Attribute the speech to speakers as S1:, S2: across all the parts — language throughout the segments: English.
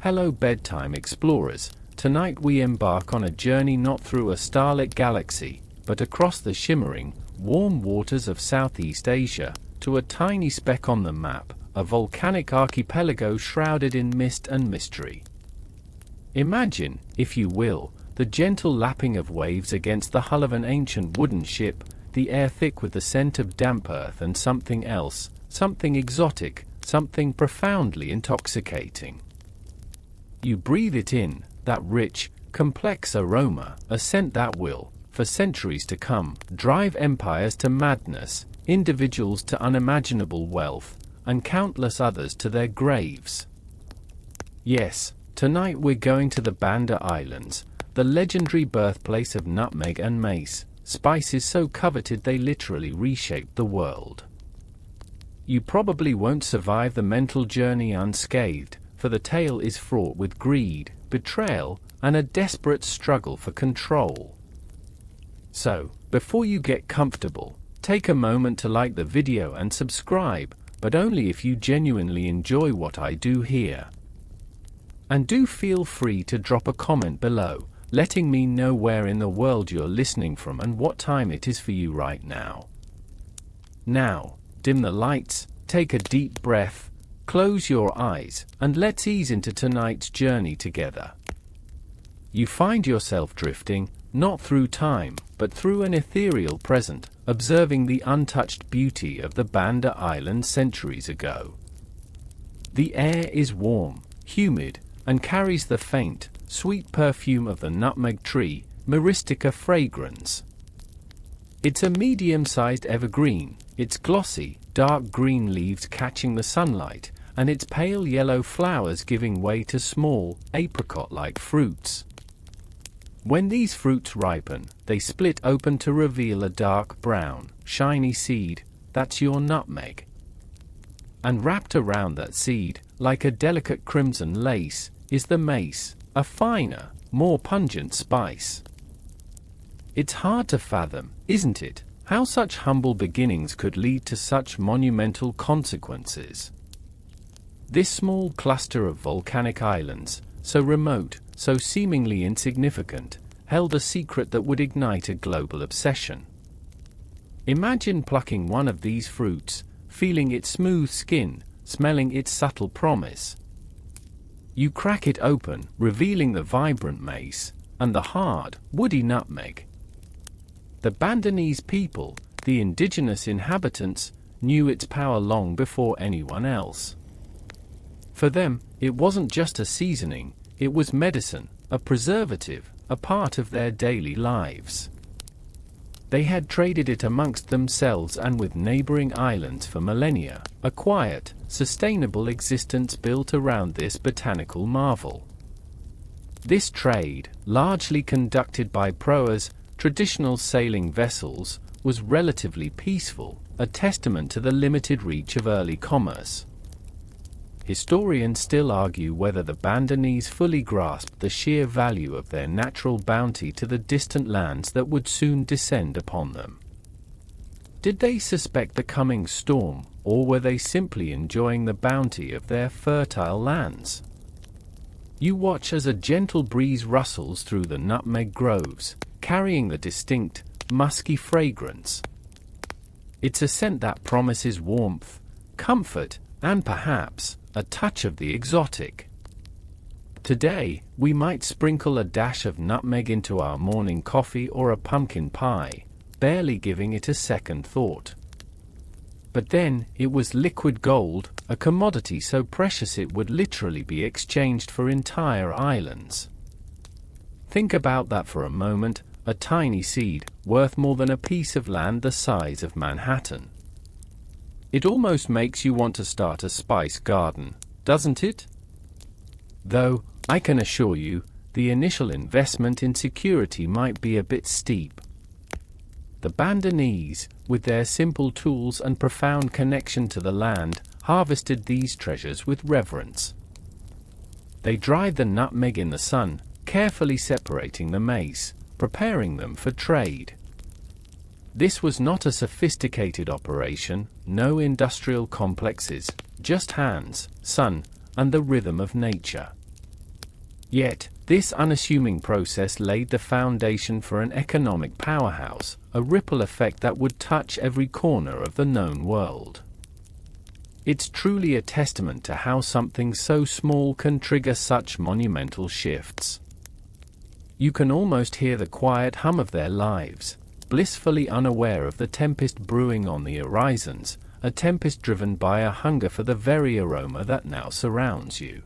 S1: Hello bedtime explorers, tonight we embark on a journey not through a starlit galaxy, but across the shimmering, warm waters of Southeast Asia, to a tiny speck on the map, a volcanic archipelago shrouded in mist and mystery. Imagine, if you will, the gentle lapping of waves against the hull of an ancient wooden ship, the air thick with the scent of damp earth and something else, something exotic, something profoundly intoxicating. You breathe it in, that rich, complex aroma, a scent that will, for centuries to come, drive empires to madness, individuals to unimaginable wealth, and countless others to their graves. Yes, tonight we're going to the Banda Islands, the legendary birthplace of nutmeg and mace, spices so coveted they literally reshaped the world. You probably won't survive the mental journey unscathed, for the tale is fraught with greed, betrayal, and a desperate struggle for control. So, before you get comfortable, take a moment to like the video and subscribe, but only if you genuinely enjoy what I do here. And do feel free to drop a comment below, letting me know where in the world you're listening from and what time it is for you right now. Now, dim the lights, take a deep breath, close your eyes, and let's ease into tonight's journey together. You find yourself drifting, not through time, but through an ethereal present, observing the untouched beauty of the Banda Islands centuries ago. The air is warm, humid, and carries the faint, sweet perfume of the nutmeg tree, Myristica fragrans. It's a medium-sized evergreen, its glossy, dark green leaves catching the sunlight, and its pale yellow flowers giving way to small, apricot-like fruits. When these fruits ripen, they split open to reveal a dark brown, shiny seed, that's your nutmeg. And wrapped around that seed, like a delicate crimson lace, is the mace, a finer, more pungent spice. It's hard to fathom, isn't it, how such humble beginnings could lead to such monumental consequences. This small cluster of volcanic islands, so remote, so seemingly insignificant, held a secret that would ignite a global obsession. Imagine plucking one of these fruits, feeling its smooth skin, smelling its subtle promise. You crack it open, revealing the vibrant mace, and the hard, woody nutmeg. The Bandanese people, the indigenous inhabitants, knew its power long before anyone else. For them, it wasn't just a seasoning, it was medicine, a preservative, a part of their daily lives. They had traded it amongst themselves and with neighboring islands for millennia, a quiet, sustainable existence built around this botanical marvel. This trade, largely conducted by proas, traditional sailing vessels, was relatively peaceful, a testament to the limited reach of early commerce. Historians still argue whether the Bandanese fully grasped the sheer value of their natural bounty to the distant lands that would soon descend upon them. Did they suspect the coming storm, or were they simply enjoying the bounty of their fertile lands? You watch as a gentle breeze rustles through the nutmeg groves, carrying the distinct, musky fragrance. It's a scent that promises warmth, comfort, and perhaps a touch of the exotic. Today, we might sprinkle a dash of nutmeg into our morning coffee or a pumpkin pie, barely giving it a second thought. But then, it was liquid gold, a commodity so precious it would literally be exchanged for entire islands. Think about that for a moment, a tiny seed, worth more than a piece of land the size of Manhattan. It almost makes you want to start a spice garden, doesn't it? Though, I can assure you, the initial investment in security might be a bit steep. The Bandanese, with their simple tools and profound connection to the land, harvested these treasures with reverence. They dried the nutmeg in the sun, carefully separating the mace, preparing them for trade. This was not a sophisticated operation, no industrial complexes, just hands, sun, and the rhythm of nature. Yet, this unassuming process laid the foundation for an economic powerhouse, a ripple effect that would touch every corner of the known world. It's truly a testament to how something so small can trigger such monumental shifts. You can almost hear the quiet hum of their lives, blissfully unaware of the tempest brewing on the horizons, a tempest driven by a hunger for the very aroma that now surrounds you.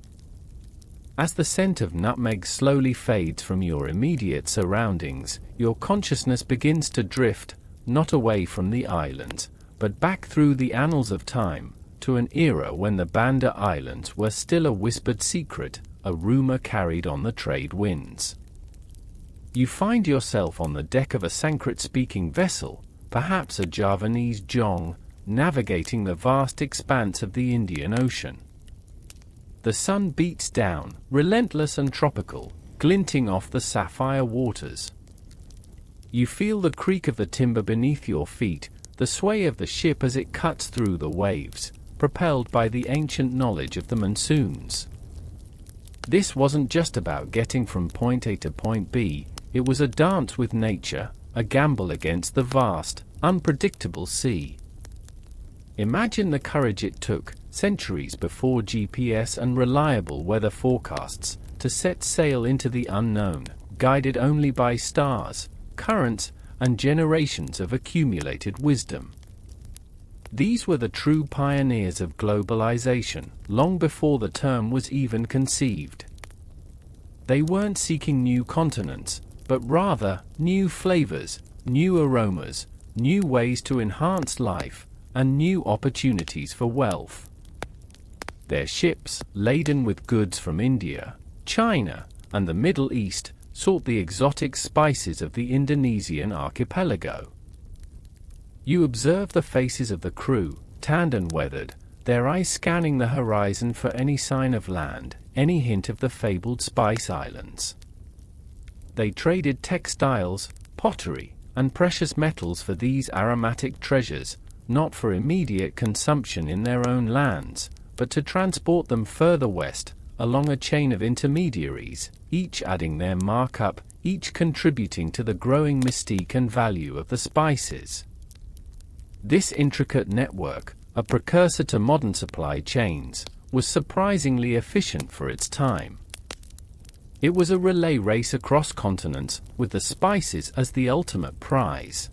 S1: As the scent of nutmeg slowly fades from your immediate surroundings, your consciousness begins to drift, not away from the islands, but back through the annals of time, to an era when the Banda Islands were still a whispered secret, a rumor carried on the trade winds. You find yourself on the deck of a Sanskrit-speaking vessel, perhaps a Javanese jong, navigating the vast expanse of the Indian Ocean. The sun beats down, relentless and tropical, glinting off the sapphire waters. You feel the creak of the timber beneath your feet, the sway of the ship as it cuts through the waves, propelled by the ancient knowledge of the monsoons. This wasn't just about getting from point A to point B, it was a dance with nature, a gamble against the vast, unpredictable sea. Imagine the courage it took, centuries before GPS and reliable weather forecasts, to set sail into the unknown, guided only by stars, currents, and generations of accumulated wisdom. These were the true pioneers of globalization, long before the term was even conceived. They weren't seeking new continents, but rather, new flavors, new aromas, new ways to enhance life, and new opportunities for wealth. Their ships, laden with goods from India, China, and the Middle East, sought the exotic spices of the Indonesian archipelago. You observe the faces of the crew, tanned and weathered, their eyes scanning the horizon for any sign of land, any hint of the fabled Spice Islands. They traded textiles, pottery, and precious metals for these aromatic treasures, not for immediate consumption in their own lands, but to transport them further west, along a chain of intermediaries, each adding their markup, each contributing to the growing mystique and value of the spices. This intricate network, a precursor to modern supply chains, was surprisingly efficient for its time. It was a relay race across continents, with the spices as the ultimate prize.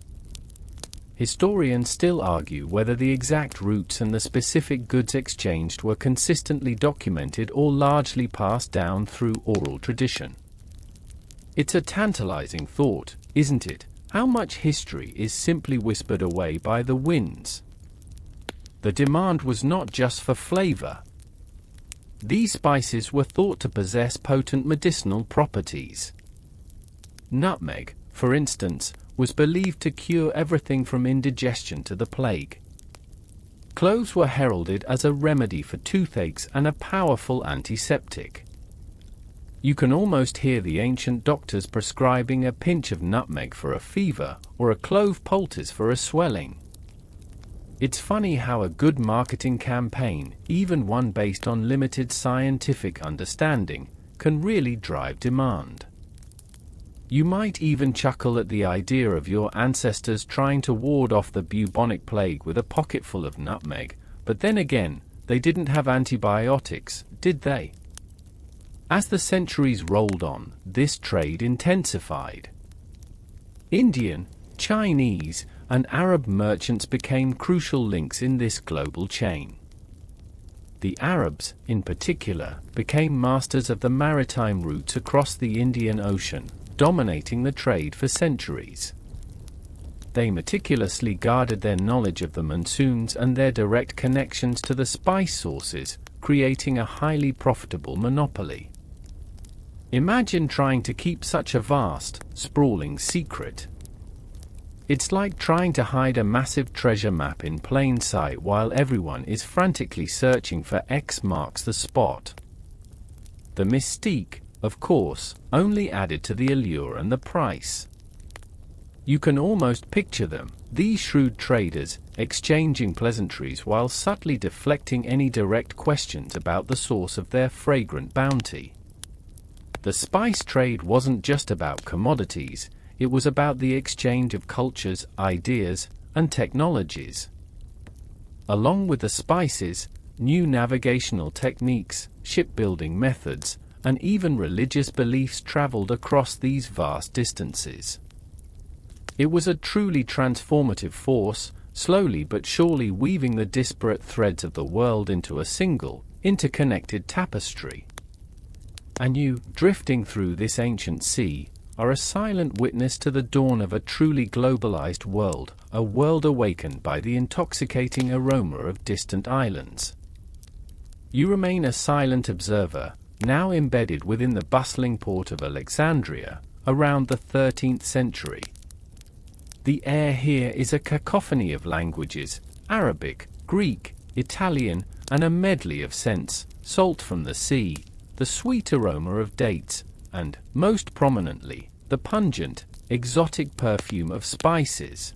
S1: Historians still argue whether the exact routes and the specific goods exchanged were consistently documented or largely passed down through oral tradition. It's a tantalizing thought, isn't it, how much history is simply whispered away by the winds? The demand was not just for flavor. These spices were thought to possess potent medicinal properties. Nutmeg, for instance, was believed to cure everything from indigestion to the plague. Cloves were heralded as a remedy for toothaches and a powerful antiseptic. You can almost hear the ancient doctors prescribing a pinch of nutmeg for a fever or a clove poultice for a swelling. It's funny how a good marketing campaign, even one based on limited scientific understanding, can really drive demand. You might even chuckle at the idea of your ancestors trying to ward off the bubonic plague with a pocketful of nutmeg, but then again, they didn't have antibiotics, did they? As the centuries rolled on, this trade intensified. Indian, Chinese, and Arab merchants became crucial links in this global chain. The Arabs, in particular, became masters of the maritime routes across the Indian Ocean, dominating the trade for centuries. They meticulously guarded their knowledge of the monsoons and their direct connections to the spice sources, creating a highly profitable monopoly. Imagine trying to keep such a vast, sprawling secret. It's like trying to hide a massive treasure map in plain sight while everyone is frantically searching for X marks the spot. The mystique, of course, only added to the allure and the price. You can almost picture them, these shrewd traders, exchanging pleasantries while subtly deflecting any direct questions about the source of their fragrant bounty. The spice trade wasn't just about commodities, it was about the exchange of cultures, ideas, and technologies. Along with the spices, new navigational techniques, shipbuilding methods, and even religious beliefs traveled across these vast distances. It was a truly transformative force, slowly but surely weaving the disparate threads of the world into a single, interconnected tapestry. And you, drifting through this ancient sea, are a silent witness to the dawn of a truly globalized world, a world awakened by the intoxicating aroma of distant islands. You remain a silent observer, now embedded within the bustling port of Alexandria, around the 13th century. The air here is a cacophony of languages: Arabic, Greek, Italian, and a medley of scents: salt from the sea, the sweet aroma of dates, and, most prominently, the pungent, exotic perfume of spices.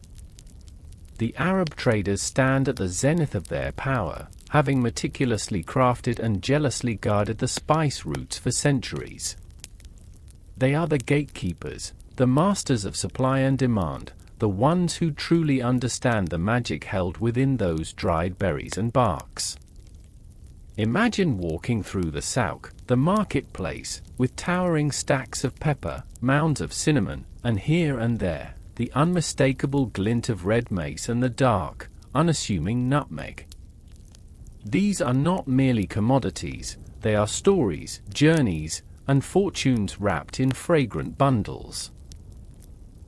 S1: The Arab traders stand at the zenith of their power, having meticulously crafted and jealously guarded the spice routes for centuries. They are the gatekeepers, the masters of supply and demand, the ones who truly understand the magic held within those dried berries and barks. Imagine walking through the souk, the marketplace, with towering stacks of pepper, mounds of cinnamon, and here and there, the unmistakable glint of red mace and the dark, unassuming nutmeg. These are not merely commodities, they are stories, journeys, and fortunes wrapped in fragrant bundles.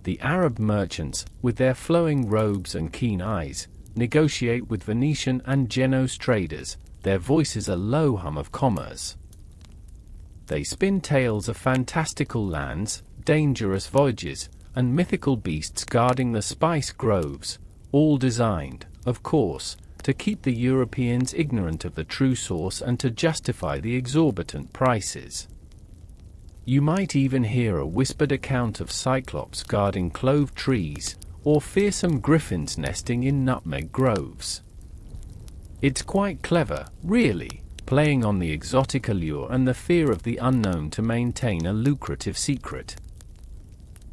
S1: The Arab merchants, with their flowing robes and keen eyes, negotiate with Venetian and Genoese traders, their voices a low hum of commerce. They spin tales of fantastical lands, dangerous voyages, and mythical beasts guarding the spice groves, all designed, of course, to keep the Europeans ignorant of the true source and to justify the exorbitant prices. You might even hear a whispered account of cyclops guarding clove trees, or fearsome griffins nesting in nutmeg groves. It's quite clever, really, playing on the exotic allure and the fear of the unknown to maintain a lucrative secret.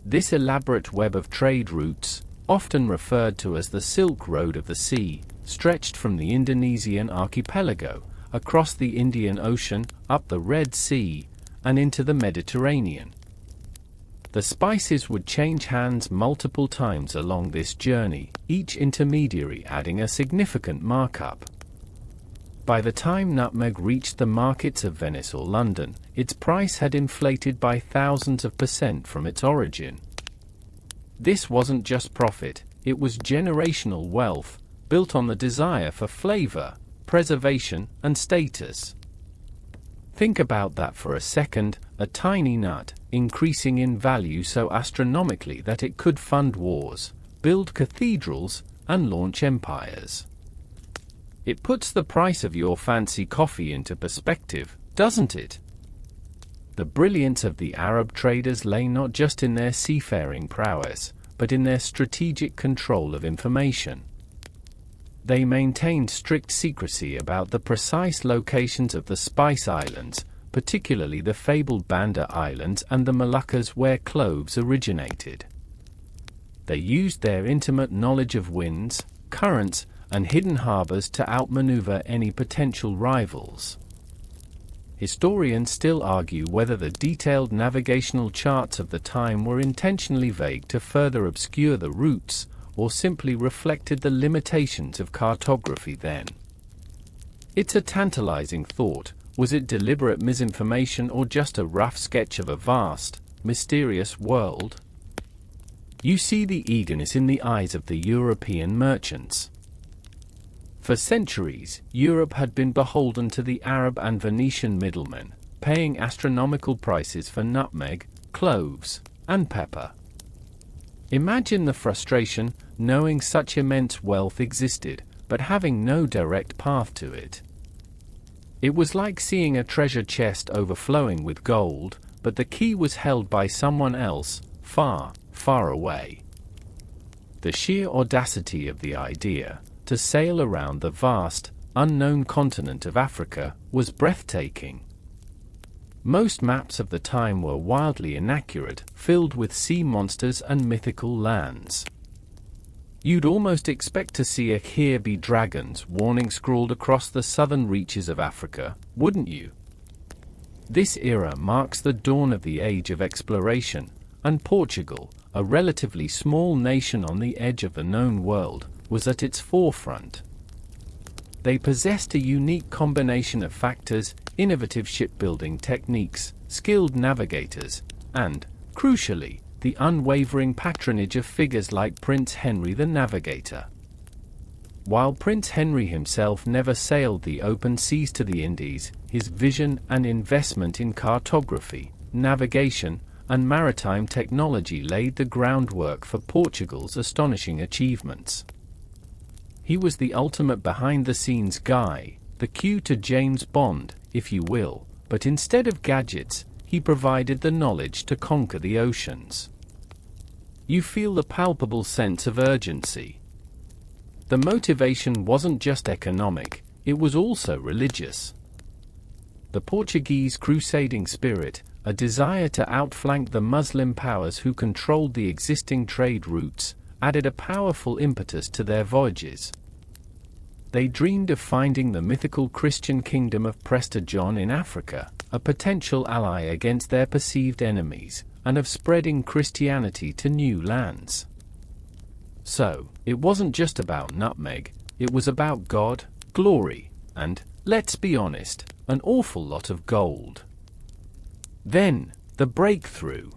S1: This elaborate web of trade routes, often referred to as the Silk Road of the Sea, stretched from the Indonesian archipelago, across the Indian Ocean, up the Red Sea, and into the Mediterranean. The spices would change hands multiple times along this journey, each intermediary adding a significant markup. By the time nutmeg reached the markets of Venice or London, its price had inflated by thousands of % from its origin. This wasn't just profit, it was generational wealth, built on the desire for flavor, preservation, and status. Think about that for a second, a tiny nut, increasing in value so astronomically that it could fund wars, build cathedrals, and launch empires. It puts the price of your fancy coffee into perspective, doesn't it? The brilliance of the Arab traders lay not just in their seafaring prowess, but in their strategic control of information. They maintained strict secrecy about the precise locations of the Spice Islands, particularly the fabled Banda Islands and the Moluccas where cloves originated. They used their intimate knowledge of winds, currents, and hidden harbors to outmaneuver any potential rivals. Historians still argue whether the detailed navigational charts of the time were intentionally vague to further obscure the routes, or simply reflected the limitations of cartography then. It's a tantalizing thought. Was it deliberate misinformation or just a rough sketch of a vast, mysterious world? You see the eagerness in the eyes of the European merchants. For centuries, Europe had been beholden to the Arab and Venetian middlemen, paying astronomical prices for nutmeg, cloves, and pepper. Imagine the frustration, knowing such immense wealth existed, but having no direct path to it. It was like seeing a treasure chest overflowing with gold, but the key was held by someone else, far, far away. The sheer audacity of the idea, to sail around the vast, unknown continent of Africa, was breathtaking. Most maps of the time were wildly inaccurate, filled with sea monsters and mythical lands. You'd almost expect to see a "Here be dragons" warning scrawled across the southern reaches of Africa, wouldn't you? This era marks the dawn of the age of exploration, and Portugal, a relatively small nation on the edge of the known world, was at its forefront. They possessed a unique combination of factors: innovative shipbuilding techniques, skilled navigators, and, crucially, the unwavering patronage of figures like Prince Henry the Navigator. While Prince Henry himself never sailed the open seas to the Indies, his vision and investment in cartography, navigation, and maritime technology laid the groundwork for Portugal's astonishing achievements. He was the ultimate behind-the-scenes guy, the Q to James Bond, if you will, but instead of gadgets, he provided the knowledge to conquer the oceans. You feel the palpable sense of urgency. The motivation wasn't just economic, it was also religious. The Portuguese crusading spirit, a desire to outflank the Muslim powers who controlled the existing trade routes, added a powerful impetus to their voyages. They dreamed of finding the mythical Christian kingdom of Prester John in Africa, a potential ally against their perceived enemies, and of spreading Christianity to new lands. So, it wasn't just about nutmeg, it was about God, glory, and, let's be honest, an awful lot of gold. Then, the breakthrough.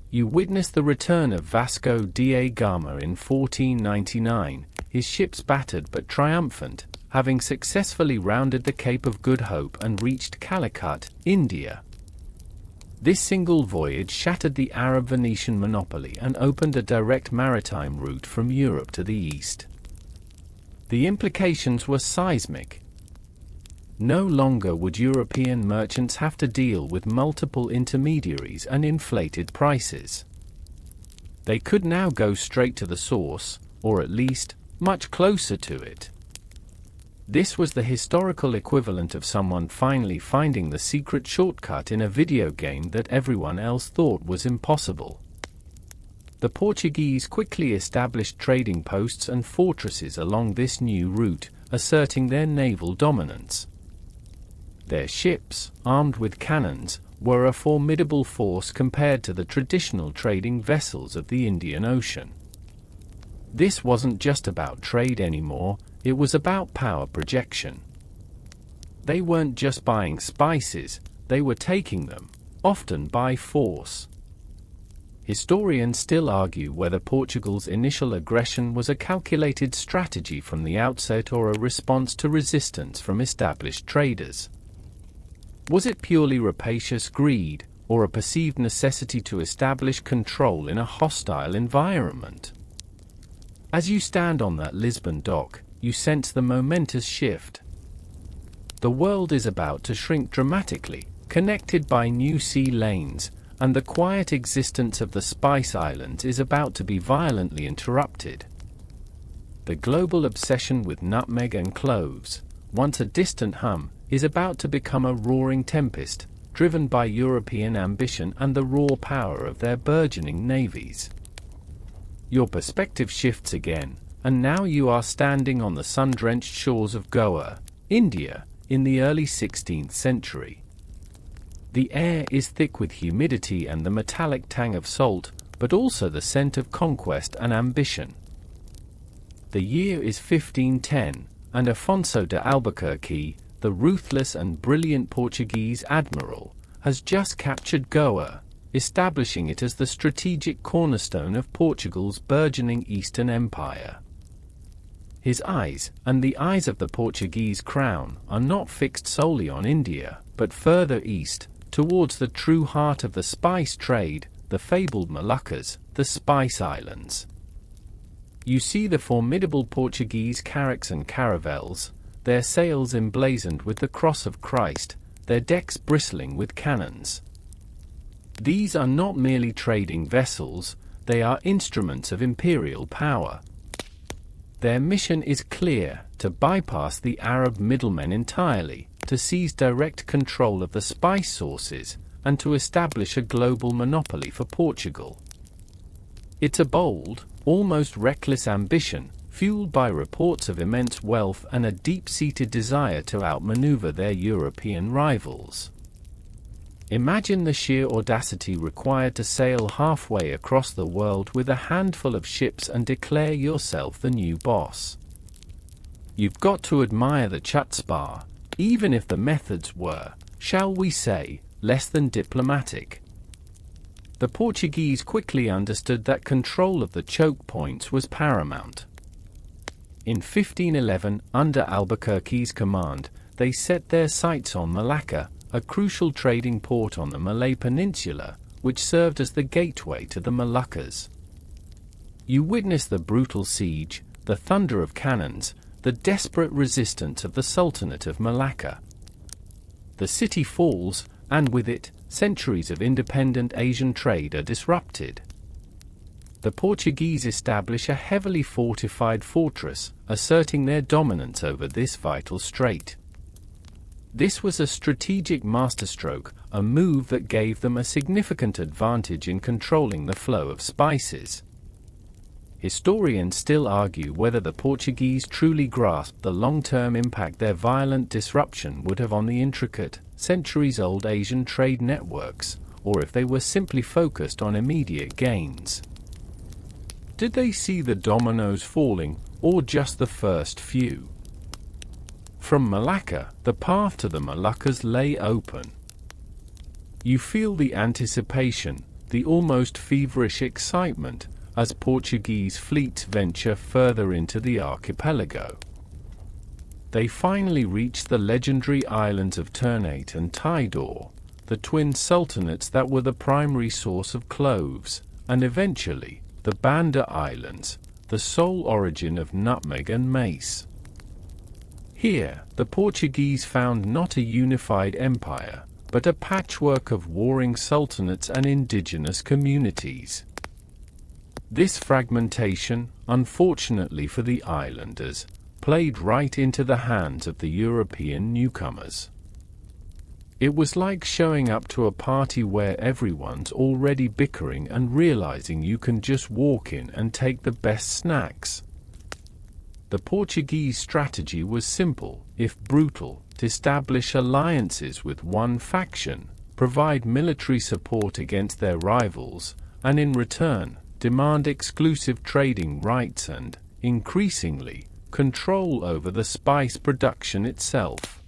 S1: You witness the return of Vasco da Gama in 1499, his ships battered but triumphant, having successfully rounded the Cape of Good Hope and reached Calicut, India. This single voyage shattered the Arab-Venetian monopoly and opened a direct maritime route from Europe to the east. The implications were seismic. No longer would European merchants have to deal with multiple intermediaries and inflated prices. They could now go straight to the source, or at least, much closer to it. This was the historical equivalent of someone finally finding the secret shortcut in a video game that everyone else thought was impossible. The Portuguese quickly established trading posts and fortresses along this new route, asserting their naval dominance. Their ships, armed with cannons, were a formidable force compared to the traditional trading vessels of the Indian Ocean. This wasn't just about trade anymore, it was about power projection. They weren't just buying spices, they were taking them, often by force. Historians still argue whether Portugal's initial aggression was a calculated strategy from the outset or a response to resistance from established traders. Was it purely rapacious greed, or a perceived necessity to establish control in a hostile environment? As you stand on that Lisbon dock, you sense the momentous shift. The world is about to shrink dramatically, connected by new sea lanes, and the quiet existence of the Spice Islands is about to be violently interrupted. The global obsession with nutmeg and cloves, once a distant hum, is about to become a roaring tempest, driven by European ambition and the raw power of their burgeoning navies. Your perspective shifts again, and now you are standing on the sun-drenched shores of Goa, India, in the early 16th century. The air is thick with humidity and the metallic tang of salt, but also the scent of conquest and ambition. The year is 1510, and Afonso de Albuquerque, the ruthless and brilliant Portuguese admiral, has just captured Goa, establishing it as the strategic cornerstone of Portugal's burgeoning Eastern Empire. His eyes, and the eyes of the Portuguese crown, are not fixed solely on India, but further east, towards the true heart of the spice trade, the fabled Moluccas, the Spice Islands. You see the formidable Portuguese carracks and caravels, their sails emblazoned with the cross of Christ, their decks bristling with cannons. These are not merely trading vessels, they are instruments of imperial power. Their mission is clear: to bypass the Arab middlemen entirely, to to seize direct control of the spice sources and to establish a global monopoly for Portugal. It's a bold, almost reckless ambition, fueled by reports of immense wealth and a deep-seated desire to outmaneuver their European rivals. Imagine the sheer audacity required to sail halfway across the world with a handful of ships and declare yourself the new boss. You've got to admire the chutzpah, even if the methods were, shall we say, less than diplomatic. The Portuguese quickly understood that control of the choke points was paramount. In 1511, under Albuquerque's command, they set their sights on Malacca, a crucial trading port on the Malay Peninsula, which served as the gateway to the Moluccas. You witness the brutal siege, the thunder of cannons, the desperate resistance of the Sultanate of Malacca. The city falls, and with it, centuries of independent Asian trade are disrupted. The Portuguese establish a heavily fortified fortress, asserting their dominance over this vital strait. This was a strategic masterstroke, a move that gave them a significant advantage in controlling the flow of spices. Historians still argue whether the Portuguese truly grasped the long-term impact their violent disruption would have on the intricate, centuries-old Asian trade networks, or if they were simply focused on immediate gains. Did they see the dominoes falling, or just the first few? From Malacca, the path to the Moluccas lay open. You feel the anticipation, the almost feverish excitement, as Portuguese fleets venture further into the archipelago. They finally reach the legendary islands of Ternate and Tidore, the twin sultanates that were the primary source of cloves, and eventually, the Banda Islands, the sole origin of nutmeg and mace. Here, the Portuguese found not a unified empire, but a patchwork of warring sultanates and indigenous communities. This fragmentation, unfortunately for the islanders, played right into the hands of the European newcomers. It was like showing up to a party where everyone's already bickering and realizing you can just walk in and take the best snacks. The Portuguese strategy was simple, if brutal: to establish alliances with one faction, provide military support against their rivals, and in return, demand exclusive trading rights and, increasingly, control over the spice production itself.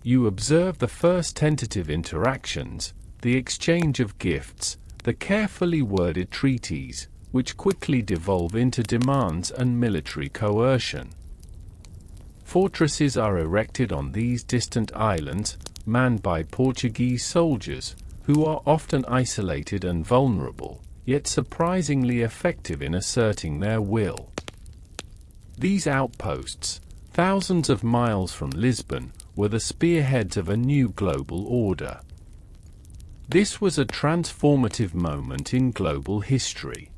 S1: You observe the first tentative interactions, the exchange of gifts, the carefully worded treaties, which quickly devolve into demands and military coercion. Fortresses are erected on these distant islands, manned by Portuguese soldiers, who are often isolated and vulnerable, yet surprisingly effective in asserting their will. These outposts, thousands of miles from Lisbon, were the spearheads of a new global order. This was a transformative moment in global history.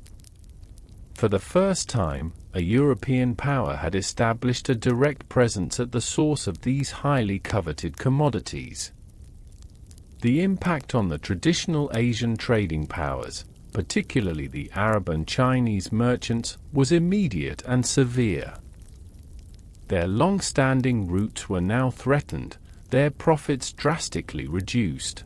S1: For the first time, a European power had established a direct presence at the source of these highly coveted commodities. The impact on the traditional Asian trading powers, particularly the Arab and Chinese merchants, was immediate and severe. Their long-standing routes were now threatened, their profits drastically reduced.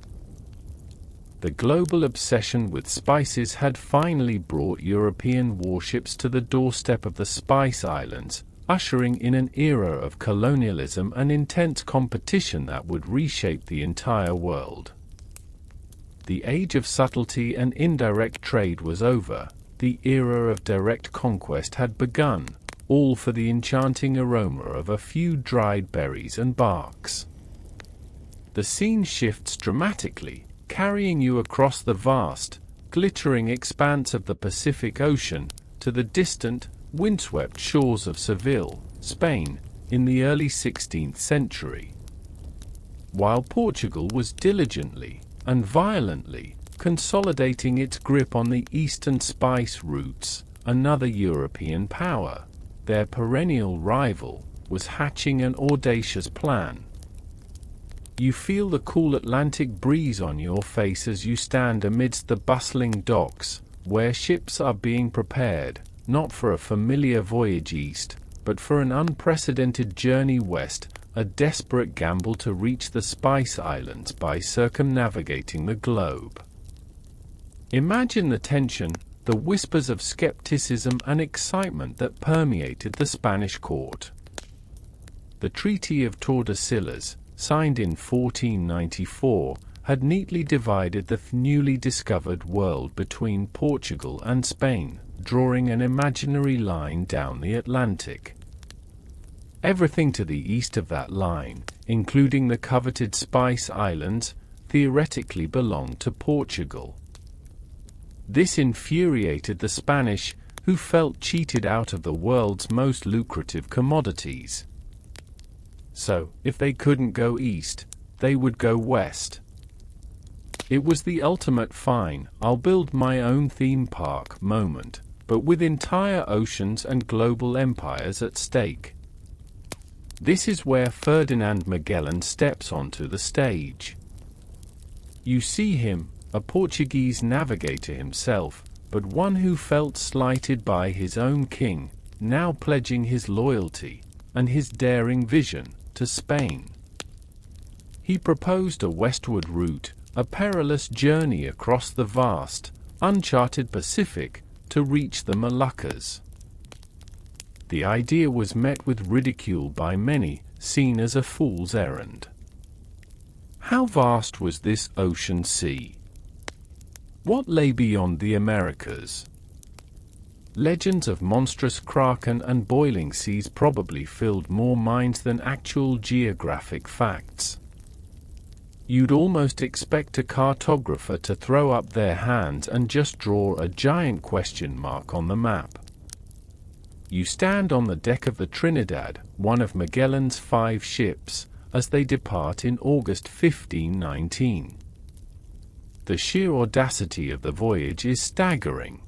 S1: The global obsession with spices had finally brought European warships to the doorstep of the Spice Islands, ushering in an era of colonialism and intense competition that would reshape the entire world. The age of subtlety and indirect trade was over, the era of direct conquest had begun, all for the enchanting aroma of a few dried berries and barks. The scene shifts dramatically, carrying you across the vast, glittering expanse of the Pacific Ocean, to the distant, windswept shores of Seville, Spain, in the early 16th century. While Portugal was diligently, and violently, consolidating its grip on the eastern spice routes, another European power, their perennial rival, was hatching an audacious plan. You feel the cool Atlantic breeze on your face as you stand amidst the bustling docks, where ships are being prepared, not for a familiar voyage east, but for an unprecedented journey west, a desperate gamble to reach the Spice Islands by circumnavigating the globe. Imagine the tension, the whispers of skepticism and excitement that permeated the Spanish court. The Treaty of Tordesillas, signed in 1494, had neatly divided the newly discovered world between Portugal and Spain, drawing an imaginary line down the Atlantic. Everything to the east of that line, including the coveted Spice Islands, theoretically belonged to Portugal. This infuriated the Spanish, who felt cheated out of the world's most lucrative commodities. So, if they couldn't go east, they would go west. It was the ultimate fine, I'll build my own theme park moment, but with entire oceans and global empires at stake. This is where Ferdinand Magellan steps onto the stage. You see him, a Portuguese navigator himself, but one who felt slighted by his own king, now pledging his loyalty, and his daring vision, to Spain. He proposed a westward route, a perilous journey across the vast, uncharted Pacific, to reach the Moluccas. The idea was met with ridicule by many, seen as a fool's errand. How vast was this ocean sea? What lay beyond the Americas? Legends of monstrous kraken and boiling seas probably filled more minds than actual geographic facts. You'd almost expect a cartographer to throw up their hands and just draw a giant question mark on the map. You stand on the deck of the Trinidad, one of Magellan's 5 ships, as they depart in August 1519. The sheer audacity of the voyage is staggering.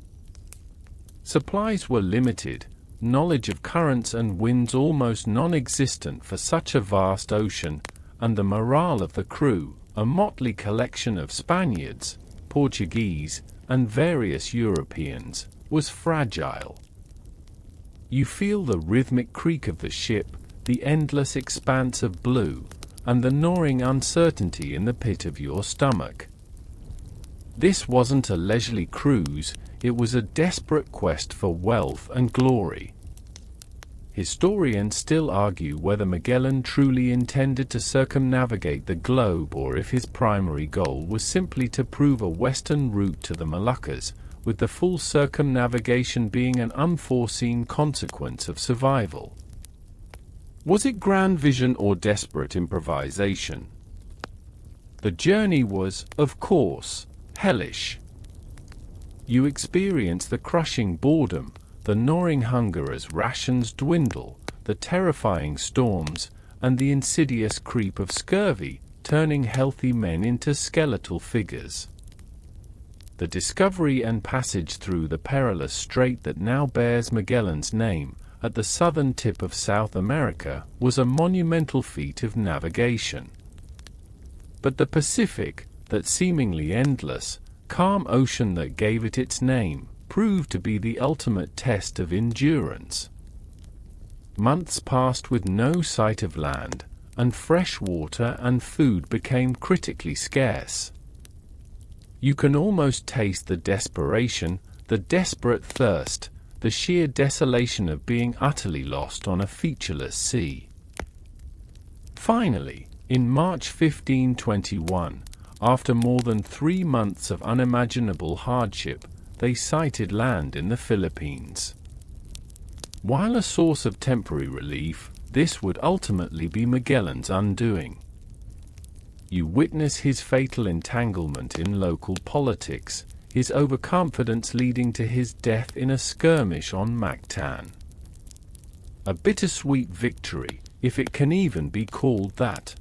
S1: Supplies were limited, knowledge of currents and winds almost non-existent for such a vast ocean, and the morale of the crew, a motley collection of Spaniards, Portuguese, and various Europeans, was fragile. You feel the rhythmic creak of the ship, the endless expanse of blue, and the gnawing uncertainty in the pit of your stomach. This wasn't a leisurely cruise, it was a desperate quest for wealth and glory. Historians still argue whether Magellan truly intended to circumnavigate the globe or if his primary goal was simply to prove a western route to the Moluccas, with the full circumnavigation being an unforeseen consequence of survival. Was it grand vision or desperate improvisation? The journey was, of course, hellish. You experience the crushing boredom, the gnawing hunger as rations dwindle, the terrifying storms, and the insidious creep of scurvy, turning healthy men into skeletal figures. The discovery and passage through the perilous strait that now bears Magellan's name, at the southern tip of South America, was a monumental feat of navigation. But the Pacific, that seemingly endless, calm ocean that gave it its name, proved to be the ultimate test of endurance. Months passed with no sight of land, and fresh water and food became critically scarce. You can almost taste the desperation, the desperate thirst, the sheer desolation of being utterly lost on a featureless sea. Finally, in March 1521, after more than 3 months of unimaginable hardship, they sighted land in the Philippines. While a source of temporary relief, this would ultimately be Magellan's undoing. You witness his fatal entanglement in local politics, his overconfidence leading to his death in a skirmish on Mactan. A bittersweet victory, if it can even be called that.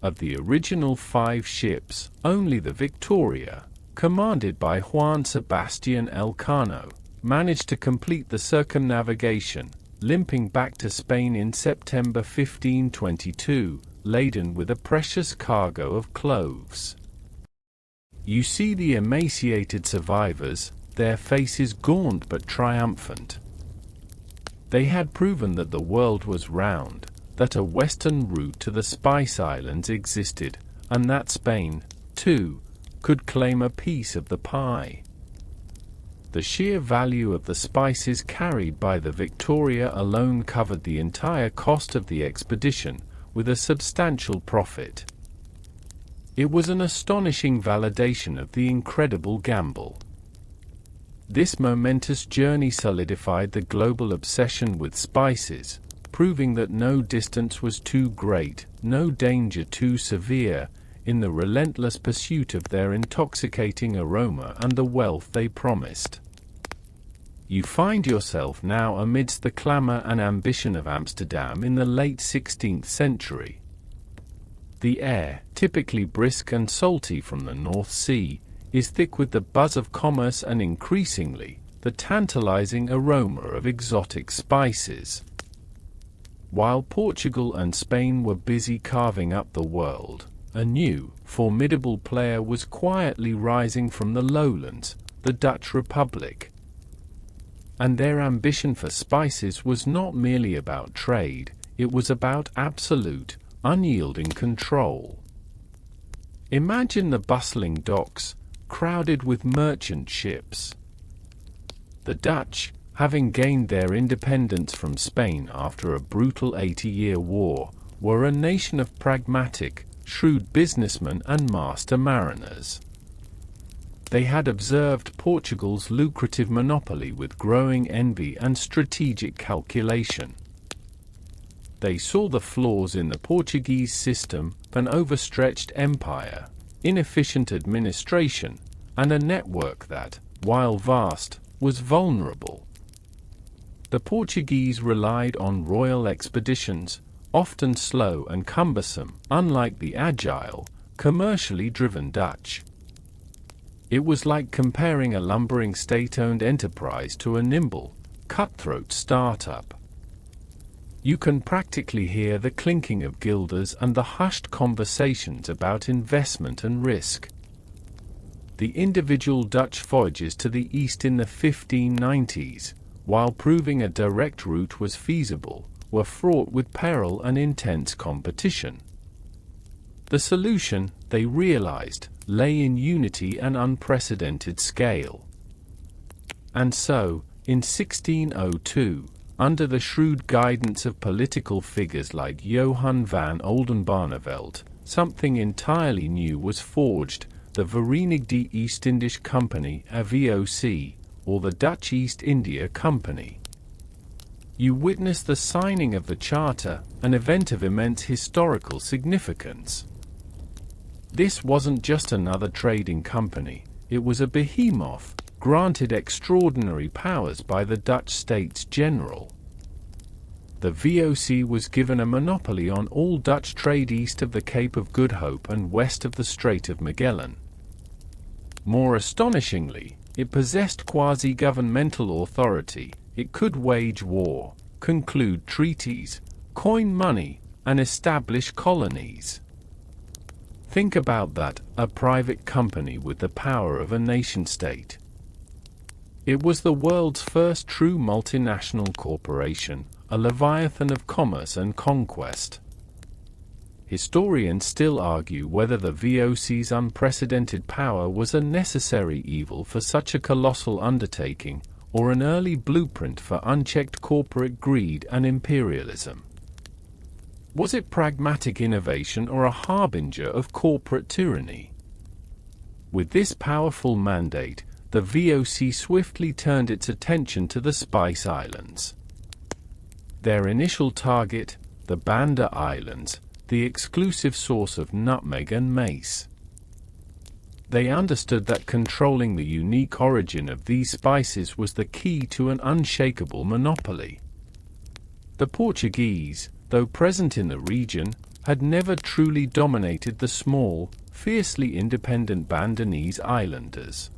S1: Of the original 5 ships, only the Victoria, commanded by Juan Sebastian Elcano, managed to complete the circumnavigation, limping back to Spain in September 1522, laden with a precious cargo of cloves. You see the emaciated survivors, their faces gaunt but triumphant. They had proven that the world was round, that a western route to the Spice Islands existed, and that Spain, too, could claim a piece of the pie. The sheer value of the spices carried by the Victoria alone covered the entire cost of the expedition, with a substantial profit. It was an astonishing validation of the incredible gamble. This momentous journey solidified the global obsession with spices, proving that no distance was too great, no danger too severe, in the relentless pursuit of their intoxicating aroma and the wealth they promised. You find yourself now amidst the clamor and ambition of Amsterdam in the late 16th century. The air, typically brisk and salty from the North Sea, is thick with the buzz of commerce and increasingly, the tantalizing aroma of exotic spices. While Portugal and Spain were busy carving up the world, a new, formidable player was quietly rising from the lowlands, the Dutch Republic. And their ambition for spices was not merely about trade, it was about absolute, unyielding control. Imagine the bustling docks, crowded with merchant ships. The Dutch, having gained their independence from Spain after a brutal 80-year war, were a nation of pragmatic, shrewd businessmen and master mariners. They had observed Portugal's lucrative monopoly with growing envy and strategic calculation. They saw the flaws in the Portuguese system, an overstretched empire, inefficient administration, and a network that, while vast, was vulnerable. The Portuguese relied on royal expeditions, often slow and cumbersome, unlike the agile, commercially driven Dutch. It was like comparing a lumbering state-owned enterprise to a nimble, cutthroat startup. You can practically hear the clinking of guilders and the hushed conversations about investment and risk. The individual Dutch voyages to the east in the 1590s, while proving a direct route was feasible, were fraught with peril and intense competition. The solution, they realized, lay in unity and unprecedented scale. And so, in 1602, under the shrewd guidance of political figures like Johan van Oldenbarnevelt, something entirely new was forged, the Verenigde East-Indisch Company, a VOC, or the Dutch East India Company. You witnessed the signing of the Charter, an event of immense historical significance. This wasn't just another trading company, it was a behemoth, granted extraordinary powers by the Dutch States General. The VOC was given a monopoly on all Dutch trade east of the Cape of Good Hope and west of the Strait of Magellan. More astonishingly, it possessed quasi-governmental authority. It could wage war, conclude treaties, coin money, and establish colonies. Think about that, a private company with the power of a nation-state. It was the world's first true multinational corporation, a leviathan of commerce and conquest. Historians still argue whether the VOC's unprecedented power was a necessary evil for such a colossal undertaking, or an early blueprint for unchecked corporate greed and imperialism. Was it pragmatic innovation or a harbinger of corporate tyranny? With this powerful mandate, the VOC swiftly turned its attention to the Spice Islands. Their initial target, the Banda Islands, the exclusive source of nutmeg and mace. They understood that controlling the unique origin of these spices was the key to an unshakable monopoly. The Portuguese, though present in the region, had never truly dominated the small, fiercely independent Bandanese islanders.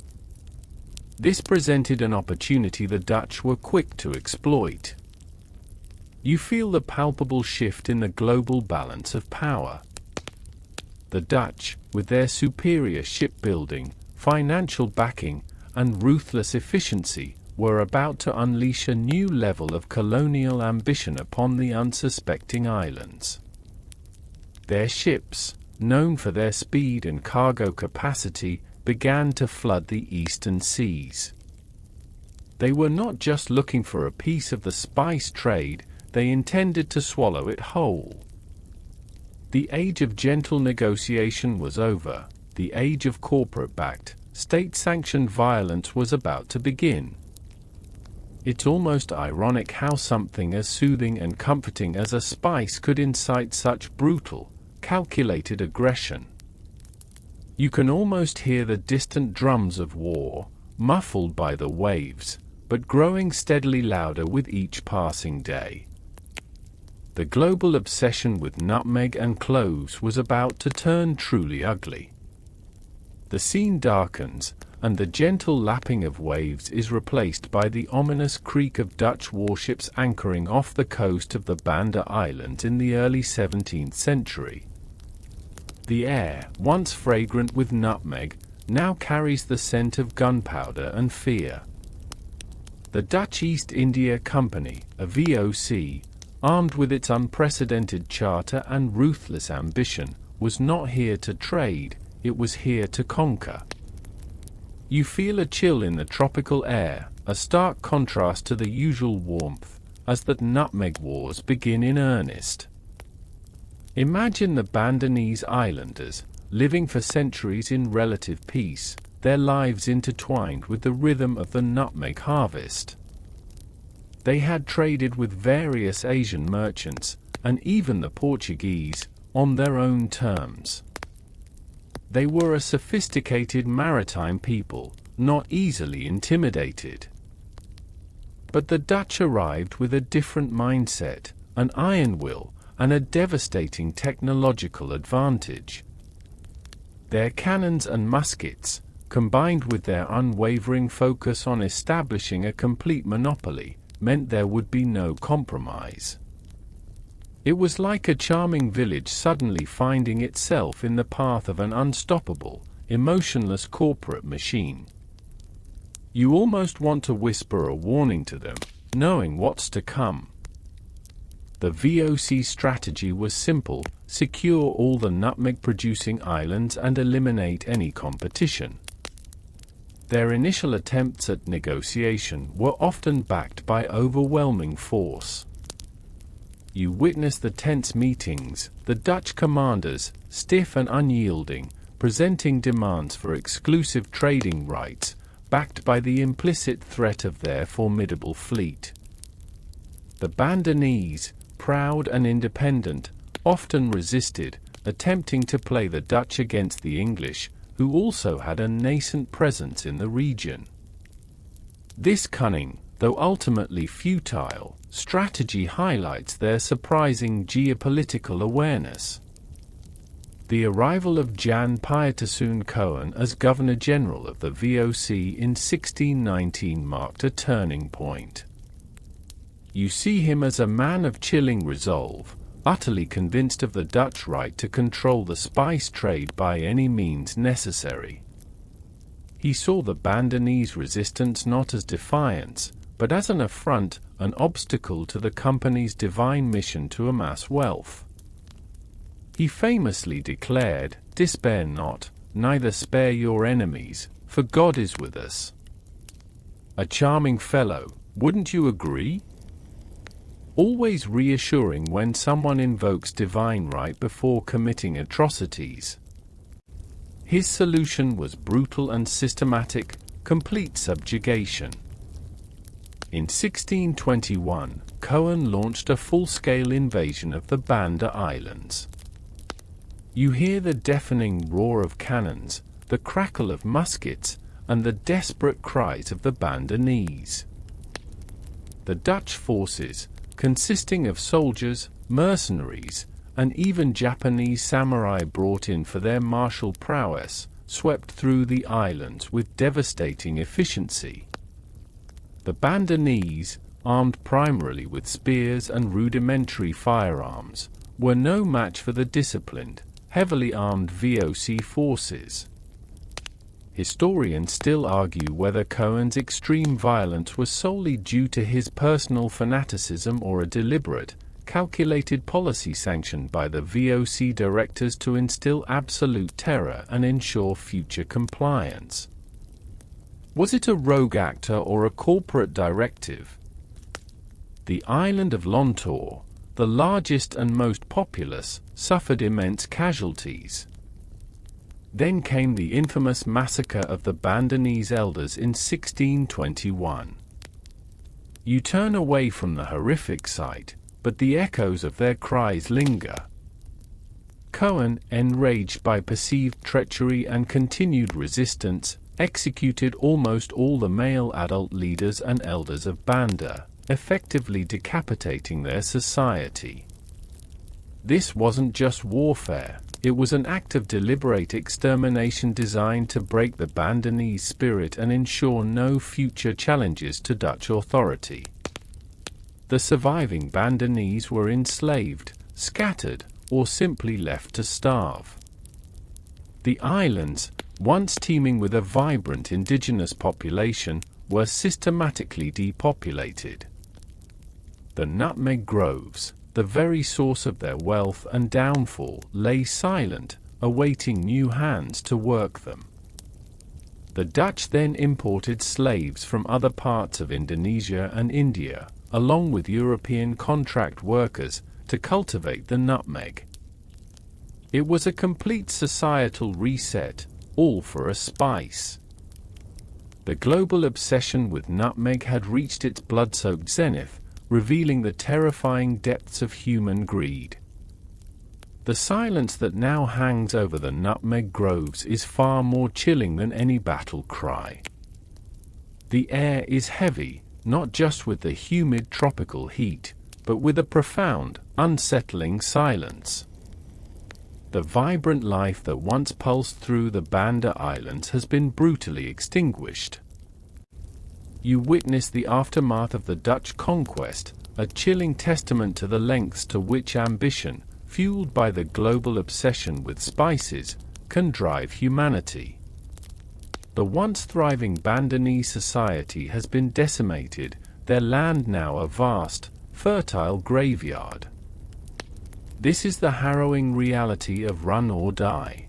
S1: This presented an opportunity the Dutch were quick to exploit. You feel the palpable shift in the global balance of power. The Dutch, with their superior shipbuilding, financial backing, and ruthless efficiency, were about to unleash a new level of colonial ambition upon the unsuspecting islands. Their ships, known for their speed and cargo capacity, began to flood the eastern seas. They were not just looking for a piece of the spice trade, they intended to swallow it whole. The age of gentle negotiation was over. The age of corporate-backed, state-sanctioned violence was about to begin. It's almost ironic how something as soothing and comforting as a spice could incite such brutal, calculated aggression. You can almost hear the distant drums of war, muffled by the waves, but growing steadily louder with each passing day. The global obsession with nutmeg and cloves was about to turn truly ugly. The scene darkens, and the gentle lapping of waves is replaced by the ominous creak of Dutch warships anchoring off the coast of the Banda Islands in the early 17th century. The air, once fragrant with nutmeg, now carries the scent of gunpowder and fear. The Dutch East India Company, a VOC, armed with its unprecedented charter and ruthless ambition, was not here to trade, it was here to conquer. You feel a chill in the tropical air, a stark contrast to the usual warmth, as the nutmeg wars begin in earnest. Imagine the Bandanese islanders, living for centuries in relative peace, their lives intertwined with the rhythm of the nutmeg harvest. They had traded with various Asian merchants, and even the Portuguese, on their own terms. They were a sophisticated maritime people, not easily intimidated. But the Dutch arrived with a different mindset, an iron will, and a devastating technological advantage. Their cannons and muskets, combined with their unwavering focus on establishing a complete monopoly, meant there would be no compromise. It was like a charming village suddenly finding itself in the path of an unstoppable, emotionless corporate machine. You almost want to whisper a warning to them, knowing what's to come. The VOC strategy was simple: secure all the nutmeg-producing islands and eliminate any competition. Their initial attempts at negotiation were often backed by overwhelming force. You witness the tense meetings, the Dutch commanders, stiff and unyielding, presenting demands for exclusive trading rights, backed by the implicit threat of their formidable fleet. The Bandanese, proud and independent, often resisted, attempting to play the Dutch against the English, who also had a nascent presence in the region. This cunning, though ultimately futile, strategy highlights their surprising geopolitical awareness. The arrival of Jan Pietersoen Coen as Governor-General of the VOC in 1619 marked a turning point. You see him as a man of chilling resolve, utterly convinced of the Dutch right to control the spice trade by any means necessary. He saw the Bandanese resistance not as defiance, but as an affront, an obstacle to the company's divine mission to amass wealth. He famously declared, "Despair not, neither spare your enemies, for God is with us." A charming fellow, wouldn't you agree? Always reassuring when someone invokes divine right before committing atrocities. His solution was brutal and systematic, complete subjugation. In 1621, Coen launched a full-scale invasion of the Banda Islands. You hear the deafening roar of cannons, the crackle of muskets, and the desperate cries of the Bandanese. The Dutch forces, consisting of soldiers, mercenaries, and even Japanese samurai brought in for their martial prowess, swept through the islands with devastating efficiency. The Bandanese, armed primarily with spears and rudimentary firearms, were no match for the disciplined, heavily armed VOC forces. Historians still argue whether Cohen's extreme violence was solely due to his personal fanaticism or a deliberate, calculated policy sanctioned by the VOC directors to instill absolute terror and ensure future compliance. Was it a rogue actor or a corporate directive? The island of Lontor, the largest and most populous, suffered immense casualties. Then came the infamous massacre of the Bandanese elders in 1621. You turn away from the horrific sight, but the echoes of their cries linger. Cohen, enraged by perceived treachery and continued resistance, executed almost all the male adult leaders and elders of Banda, effectively decapitating their society. This wasn't just warfare. It was an act of deliberate extermination designed to break the Bandanese spirit and ensure no future challenges to Dutch authority. The surviving Bandanese were enslaved, scattered, or simply left to starve. The islands, once teeming with a vibrant indigenous population, were systematically depopulated. The nutmeg groves, the very source of their wealth and downfall, lay silent, awaiting new hands to work them. The Dutch then imported slaves from other parts of Indonesia and India, along with European contract workers, to cultivate the nutmeg. It was a complete societal reset, all for a spice. The global obsession with nutmeg had reached its blood-soaked zenith, revealing the terrifying depths of human greed. The silence that now hangs over the nutmeg groves is far more chilling than any battle cry. The air is heavy, not just with the humid tropical heat, but with a profound, unsettling silence. The vibrant life that once pulsed through the Banda Islands has been brutally extinguished. You witness the aftermath of the Dutch conquest, a chilling testament to the lengths to which ambition, fueled by the global obsession with spices, can drive humanity. The once thriving Bandanese society has been decimated, their land now a vast, fertile graveyard. This is the harrowing reality of run or die.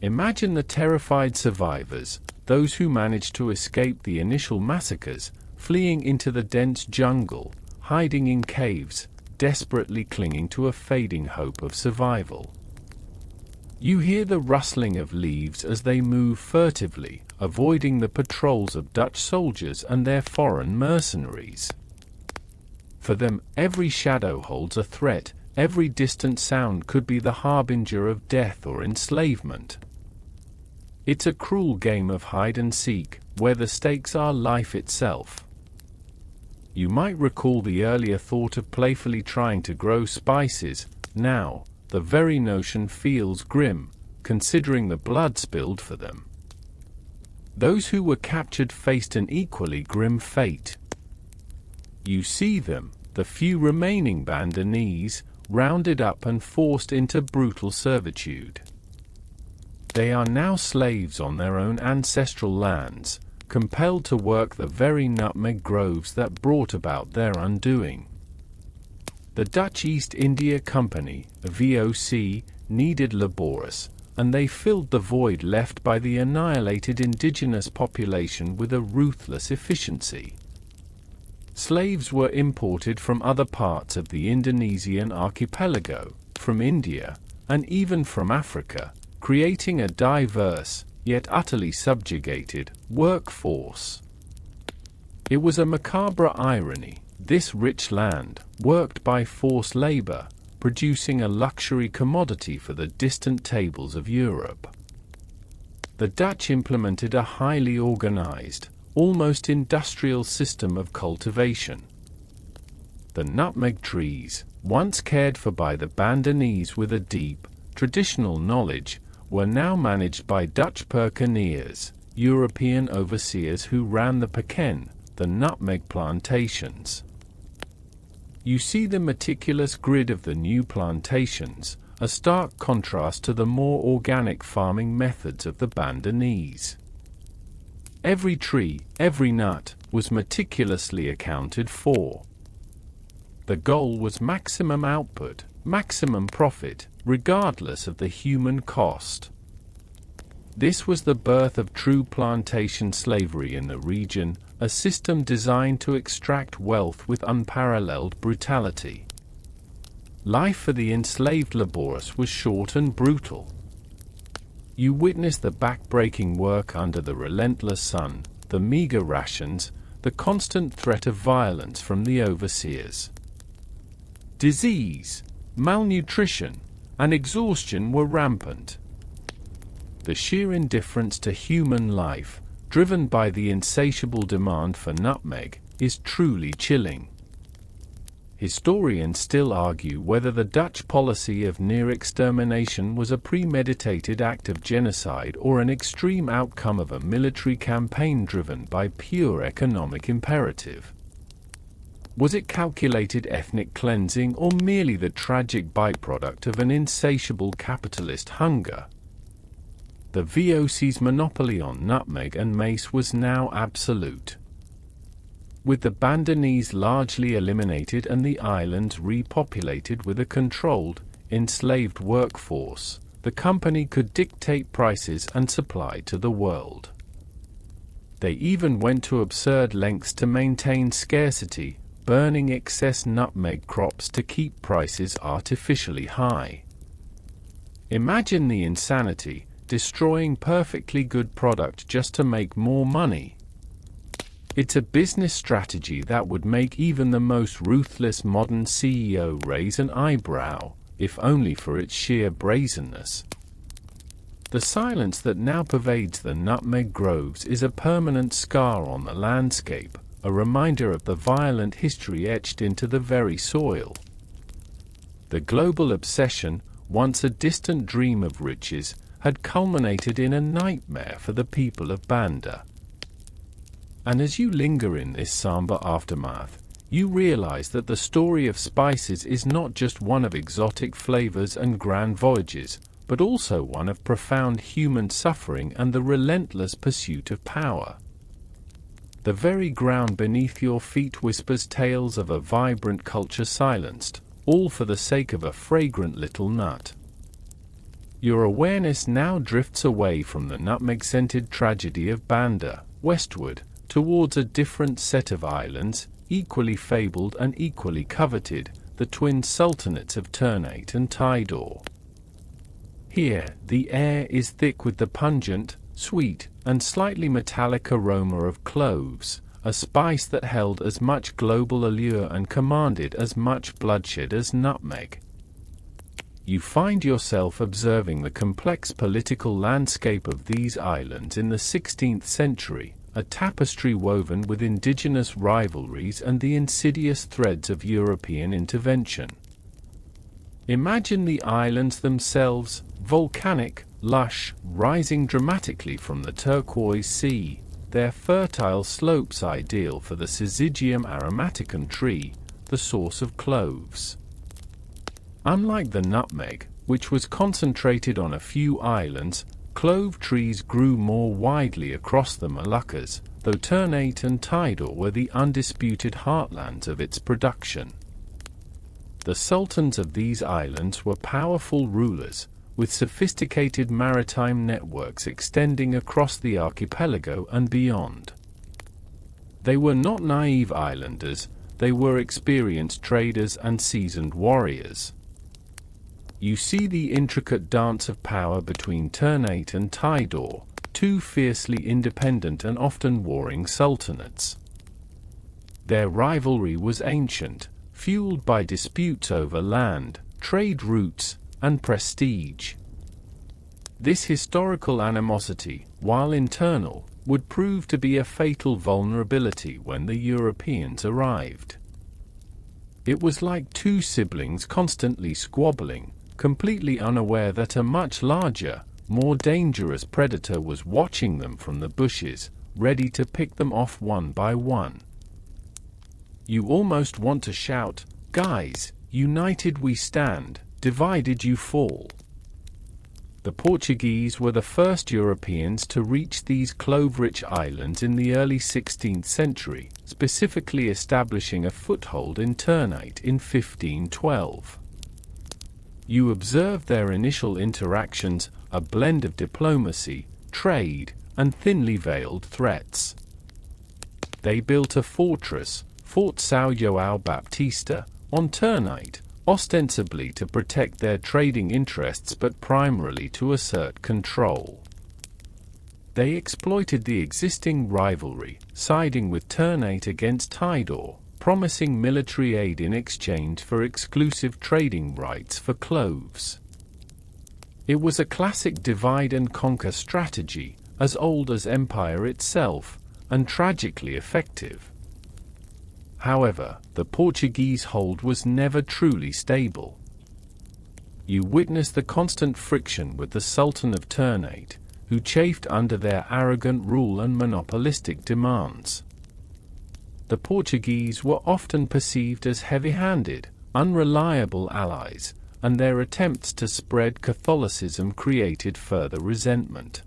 S1: Imagine the terrified survivors, those who managed to escape the initial massacres, fleeing into the dense jungle, hiding in caves, desperately clinging to a fading hope of survival. You hear the rustling of leaves as they move furtively, avoiding the patrols of Dutch soldiers and their foreign mercenaries. For them, every shadow holds a threat, every distant sound could be the harbinger of death or enslavement. It's a cruel game of hide and seek, where the stakes are life itself. You might recall the earlier thought of playfully trying to grow spices. Now, the very notion feels grim, considering the blood spilled for them. Those who were captured faced an equally grim fate. You see them, the few remaining Bandanese, rounded up and forced into brutal servitude. They are now slaves on their own ancestral lands, compelled to work the very nutmeg groves that brought about their undoing. The Dutch East India Company, VOC, needed laborers, and they filled the void left by the annihilated indigenous population with a ruthless efficiency. Slaves were imported from other parts of the Indonesian archipelago, from India, and even from Africa, creating a diverse, yet utterly subjugated, workforce. It was a macabre irony, this rich land, worked by forced labor, producing a luxury commodity for the distant tables of Europe. The Dutch implemented a highly organized, almost industrial system of cultivation. The nutmeg trees, once cared for by the Bandanese with a deep, traditional knowledge, were now managed by Dutch perkenniers, European overseers who ran the peken, the nutmeg plantations. You see the meticulous grid of the new plantations, a stark contrast to the more organic farming methods of the Banda Islands. Every tree, every nut, was meticulously accounted for. The goal was maximum output, maximum profit, regardless of the human cost. This was the birth of true plantation slavery in the region, a system designed to extract wealth with unparalleled brutality. Life for the enslaved laborers was short and brutal. You witnessed the back-breaking work under the relentless sun, the meager rations, the constant threat of violence from the overseers. Disease, malnutrition, and exhaustion were rampant. The sheer indifference to human life, driven by the insatiable demand for nutmeg, is truly chilling. Historians still argue whether the Dutch policy of near extermination was a premeditated act of genocide or an extreme outcome of a military campaign driven by pure economic imperative. Was it calculated ethnic cleansing or merely the tragic byproduct of an insatiable capitalist hunger? The VOC's monopoly on nutmeg and mace was now absolute. With the Banda Islands largely eliminated and the islands repopulated with a controlled, enslaved workforce, the company could dictate prices and supply to the world. They even went to absurd lengths to maintain scarcity, burning excess nutmeg crops to keep prices artificially high. Imagine the insanity, destroying perfectly good product just to make more money. It's a business strategy that would make even the most ruthless modern CEO raise an eyebrow, if only for its sheer brazenness. The silence that now pervades the nutmeg groves is a permanent scar on the landscape, a reminder of the violent history etched into the very soil. The global obsession, once a distant dream of riches, had culminated in a nightmare for the people of Banda. And as you linger in this somber aftermath, you realize that the story of spices is not just one of exotic flavors and grand voyages, but also one of profound human suffering and the relentless pursuit of power. The very ground beneath your feet whispers tales of a vibrant culture silenced, all for the sake of a fragrant little nut. Your awareness now drifts away from the nutmeg-scented tragedy of Banda, westward, towards a different set of islands, equally fabled and equally coveted, the twin sultanates of Ternate and Tidor. Here, the air is thick with the pungent, sweet, and slightly metallic aroma of cloves, a spice that held as much global allure and commanded as much bloodshed as nutmeg. You find yourself observing the complex political landscape of these islands in the 16th century, a tapestry woven with indigenous rivalries and the insidious threads of European intervention. Imagine the islands themselves, volcanic, lush, rising dramatically from the turquoise sea, their fertile slopes ideal for the Syzygium aromaticum tree, the source of cloves. Unlike the nutmeg, which was concentrated on a few islands, clove trees grew more widely across the Moluccas, though Ternate and Tidor were the undisputed heartlands of its production. The sultans of these islands were powerful rulers, with sophisticated maritime networks extending across the archipelago and beyond. They were not naive islanders, they were experienced traders and seasoned warriors. You see the intricate dance of power between Ternate and Tidor, two fiercely independent and often warring sultanates. Their rivalry was ancient, fueled by disputes over land, trade routes, and prestige. This historical animosity, while internal, would prove to be a fatal vulnerability when the Europeans arrived. It was like two siblings constantly squabbling, completely unaware that a much larger, more dangerous predator was watching them from the bushes, ready to pick them off one by one. You almost want to shout, "Guys, united we stand, divided you fall." The Portuguese were the first Europeans to reach these clove-rich islands in the early 16th century, specifically establishing a foothold in Ternate in 1512. You observe their initial interactions, a blend of diplomacy, trade, and thinly veiled threats. They built a fortress, Fort São João Baptista, on Ternate, ostensibly to protect their trading interests but primarily to assert control. They exploited the existing rivalry, siding with Ternate against Tidor, promising military aid in exchange for exclusive trading rights for cloves. It was a classic divide-and-conquer strategy, as old as empire itself, and tragically effective. However, the Portuguese hold was never truly stable. You witness the constant friction with the Sultan of Ternate, who chafed under their arrogant rule and monopolistic demands. The Portuguese were often perceived as heavy-handed, unreliable allies, and their attempts to spread Catholicism created further resentment.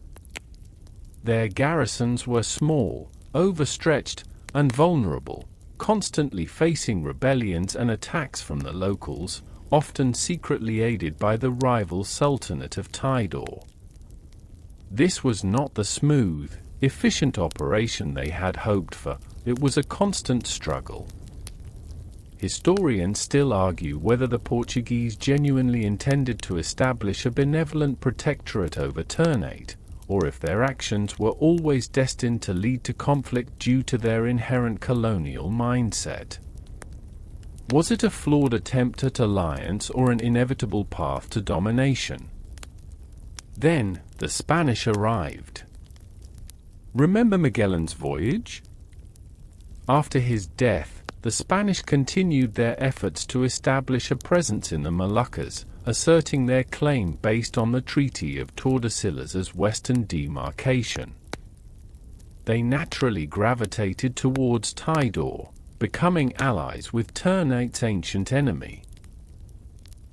S1: Their garrisons were small, overstretched, and vulnerable, constantly facing rebellions and attacks from the locals, often secretly aided by the rival Sultanate of Tidor. This was not the smooth, efficient operation they had hoped for. It was a constant struggle. Historians still argue whether the Portuguese genuinely intended to establish a benevolent protectorate over Ternate, or if their actions were always destined to lead to conflict due to their inherent colonial mindset. Was it a flawed attempt at alliance or an inevitable path to domination? Then, the Spanish arrived. Remember Magellan's voyage? After his death, the Spanish continued their efforts to establish a presence in the Moluccas, asserting their claim based on the Treaty of Tordesillas as western demarcation. They naturally gravitated towards Tidor, becoming allies with Ternate's ancient enemy.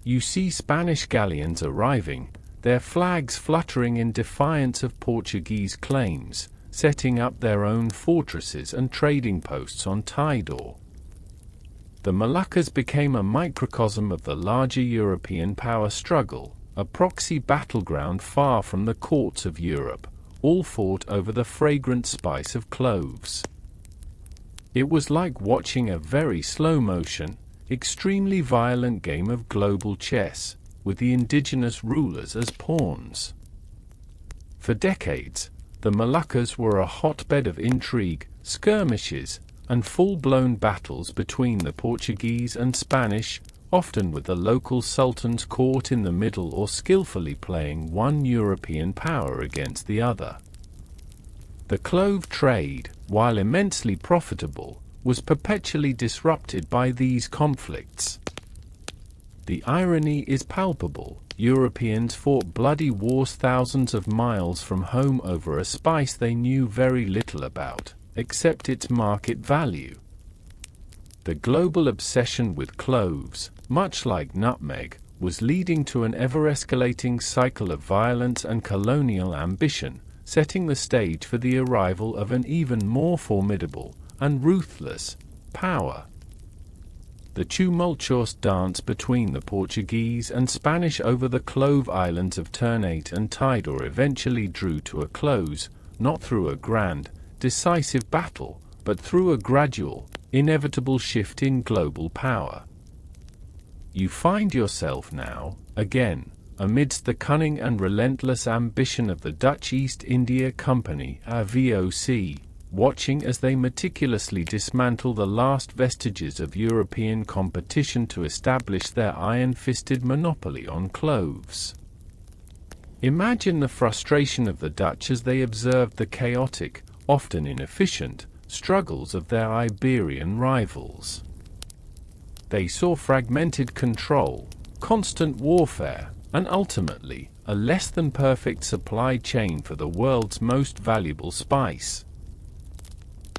S1: You see Spanish galleons arriving, their flags fluttering in defiance of Portuguese claims, setting up their own fortresses and trading posts on Tidor. The Moluccas became a microcosm of the larger European power struggle, a proxy battleground far from the courts of Europe, all fought over the fragrant spice of cloves. It was like watching a very slow-motion, extremely violent game of global chess, with the indigenous rulers as pawns. For decades, the Moluccas were a hotbed of intrigue, skirmishes, and full-blown battles between the Portuguese and Spanish, often with the local sultans caught in the middle or skillfully playing one European power against the other. The clove trade, while immensely profitable, was perpetually disrupted by these conflicts. The irony is palpable. Europeans fought bloody wars thousands of miles from home over a spice they knew very little about, except its market value. The global obsession with cloves, much like nutmeg, was leading to an ever-escalating cycle of violence and colonial ambition, setting the stage for the arrival of an even more formidable and ruthless power. The tumultuous dance between the Portuguese and Spanish over the Clove Islands of Ternate and Tidor eventually drew to a close, not through a grand, decisive battle, but through a gradual, inevitable shift in global power. You find yourself now, again, amidst the cunning and relentless ambition of the Dutch East India Company, VOC, watching as they meticulously dismantle the last vestiges of European competition to establish their iron-fisted monopoly on cloves. Imagine the frustration of the Dutch as they observed the chaotic, often inefficient, struggles of their Iberian rivals. They saw fragmented control, constant warfare, and ultimately, a less than perfect supply chain for the world's most valuable spice.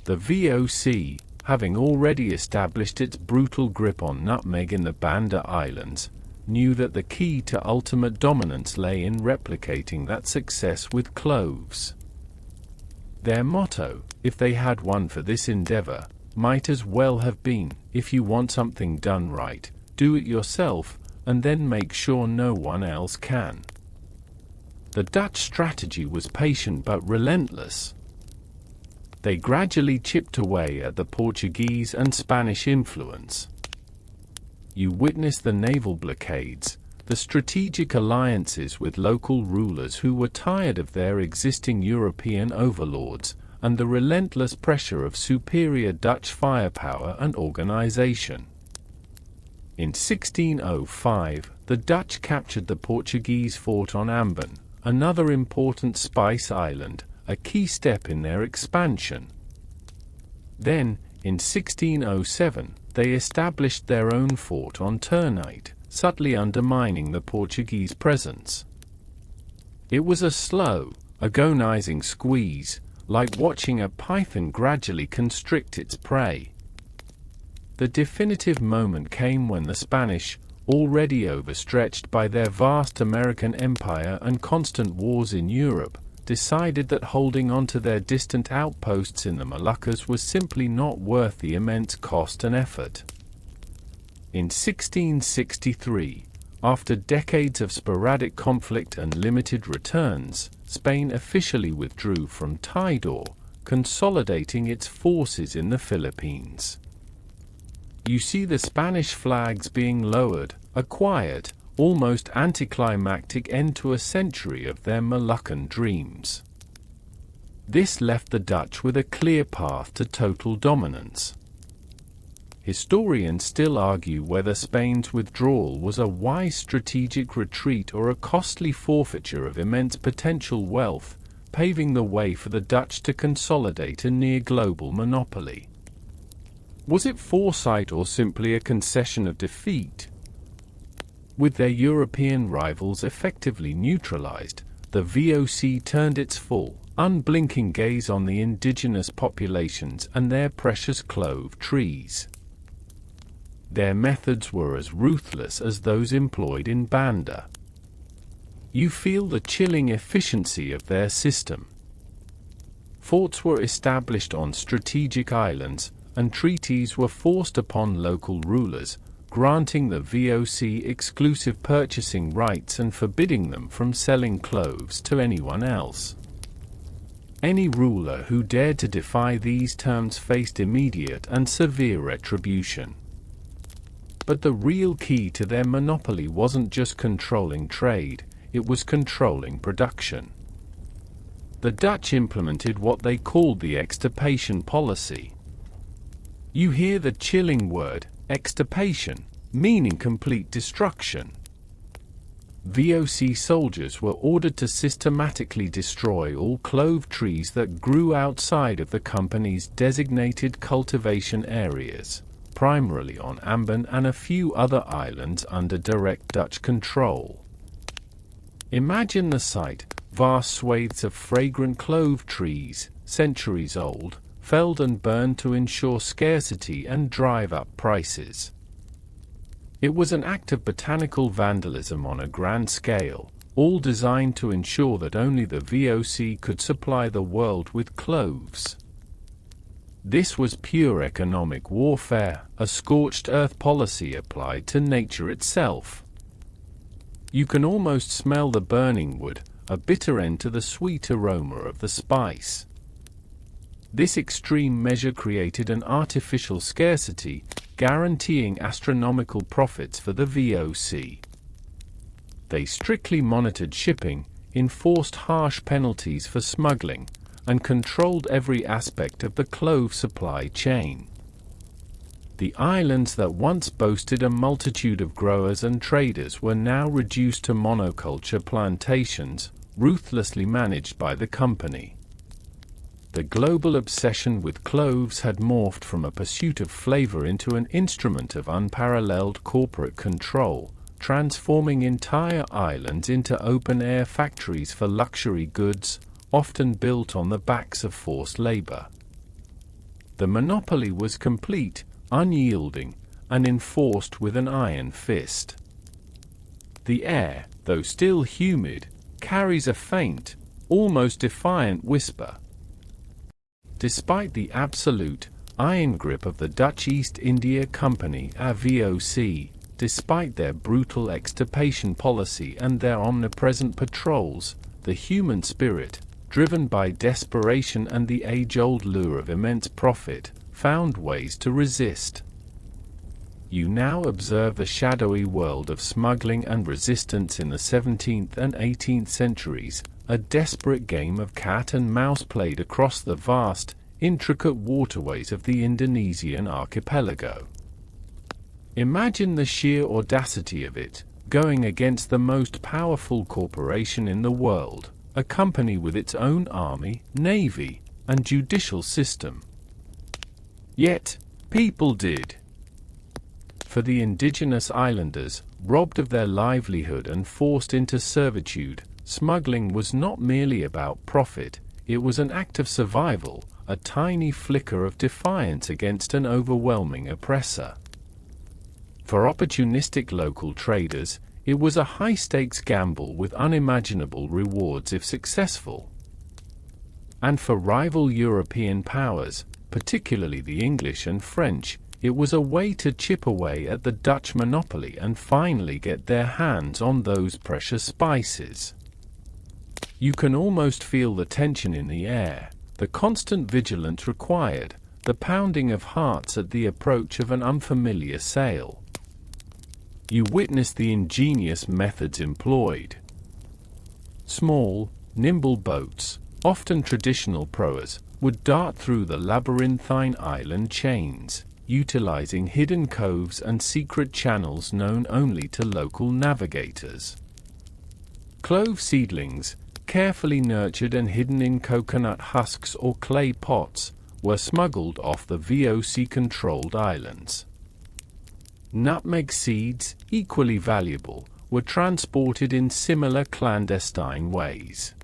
S1: The VOC, having already established its brutal grip on nutmeg in the Banda Islands, knew that the key to ultimate dominance lay in replicating that success with cloves. Their motto, if they had one for this endeavor, might as well have been, if you want something done right, do it yourself, and then make sure no one else can. The Dutch strategy was patient but relentless. They gradually chipped away at the Portuguese and Spanish influence. You witnessed the naval blockades, the strategic alliances with local rulers who were tired of their existing European overlords, and the relentless pressure of superior Dutch firepower and organization. In 1605, the Dutch captured the Portuguese fort on Ambon, another important spice island, a key step in their expansion. Then, in 1607, they established their own fort on Ternate, subtly undermining the Portuguese presence. It was a slow, agonizing squeeze, like watching a python gradually constrict its prey. The definitive moment came when the Spanish, already overstretched by their vast American empire and constant wars in Europe, decided that holding on to their distant outposts in the Moluccas was simply not worth the immense cost and effort. In 1663, after decades of sporadic conflict and limited returns, Spain officially withdrew from Tidor, consolidating its forces in the Philippines. You see the Spanish flags being lowered, a quiet, almost anticlimactic end to a century of their Moluccan dreams. This left the Dutch with a clear path to total dominance. Historians still argue whether Spain's withdrawal was a wise strategic retreat or a costly forfeiture of immense potential wealth, paving the way for the Dutch to consolidate a near-global monopoly. Was it foresight or simply a concession of defeat? With their European rivals effectively neutralized, the VOC turned its full, unblinking gaze on the indigenous populations and their precious clove trees. Their methods were as ruthless as those employed in Banda. You feel the chilling efficiency of their system. Forts were established on strategic islands, and treaties were forced upon local rulers, granting the VOC exclusive purchasing rights and forbidding them from selling cloves to anyone else. Any ruler who dared to defy these terms faced immediate and severe retribution. But the real key to their monopoly wasn't just controlling trade, it was controlling production. The Dutch implemented what they called the extirpation policy. You hear the chilling word, extirpation, meaning complete destruction. VOC soldiers were ordered to systematically destroy all clove trees that grew outside of the company's designated cultivation areas, primarily on Ambon and a few other islands under direct Dutch control. Imagine the sight: vast swathes of fragrant clove trees, centuries old, felled and burned to ensure scarcity and drive up prices. It was an act of botanical vandalism on a grand scale, all designed to ensure that only the VOC could supply the world with cloves. This was pure economic warfare, a scorched earth policy applied to nature itself. You can almost smell the burning wood, a bitter end to the sweet aroma of the spice. This extreme measure created an artificial scarcity, guaranteeing astronomical profits for the VOC. They strictly monitored shipping, enforced harsh penalties for smuggling, and controlled every aspect of the clove supply chain. The islands that once boasted a multitude of growers and traders were now reduced to monoculture plantations, ruthlessly managed by the company. The global obsession with cloves had morphed from a pursuit of flavor into an instrument of unparalleled corporate control, transforming entire islands into open-air factories for luxury goods, often built on the backs of forced labor. The monopoly was complete, unyielding, and enforced with an iron fist. The air, though still humid, carries a faint, almost defiant whisper. Despite the absolute, iron grip of the Dutch East India Company (VOC), despite their brutal extirpation policy and their omnipresent patrols, the human spirit, driven by desperation and the age-old lure of immense profit, found ways to resist. You now observe the shadowy world of smuggling and resistance in the 17th and 18th centuries, a desperate game of cat and mouse played across the vast, intricate waterways of the Indonesian archipelago. Imagine the sheer audacity of it, going against the most powerful corporation in the world, a company with its own army, navy, and judicial system. Yet, people did. For the indigenous islanders, robbed of their livelihood and forced into servitude, smuggling was not merely about profit, it was an act of survival, a tiny flicker of defiance against an overwhelming oppressor. For opportunistic local traders, it was a high-stakes gamble with unimaginable rewards if successful. And for rival European powers, particularly the English and French, it was a way to chip away at the Dutch monopoly and finally get their hands on those precious spices. You can almost feel the tension in the air, the constant vigilance required, the pounding of hearts at the approach of an unfamiliar sail. You witness the ingenious methods employed. Small, nimble boats, often traditional proas, would dart through the labyrinthine island chains, utilizing hidden coves and secret channels known only to local navigators. Clove seedlings, carefully nurtured and hidden in coconut husks or clay pots, were smuggled off the VOC-controlled islands. Nutmeg seeds, equally valuable, were transported in similar clandestine ways.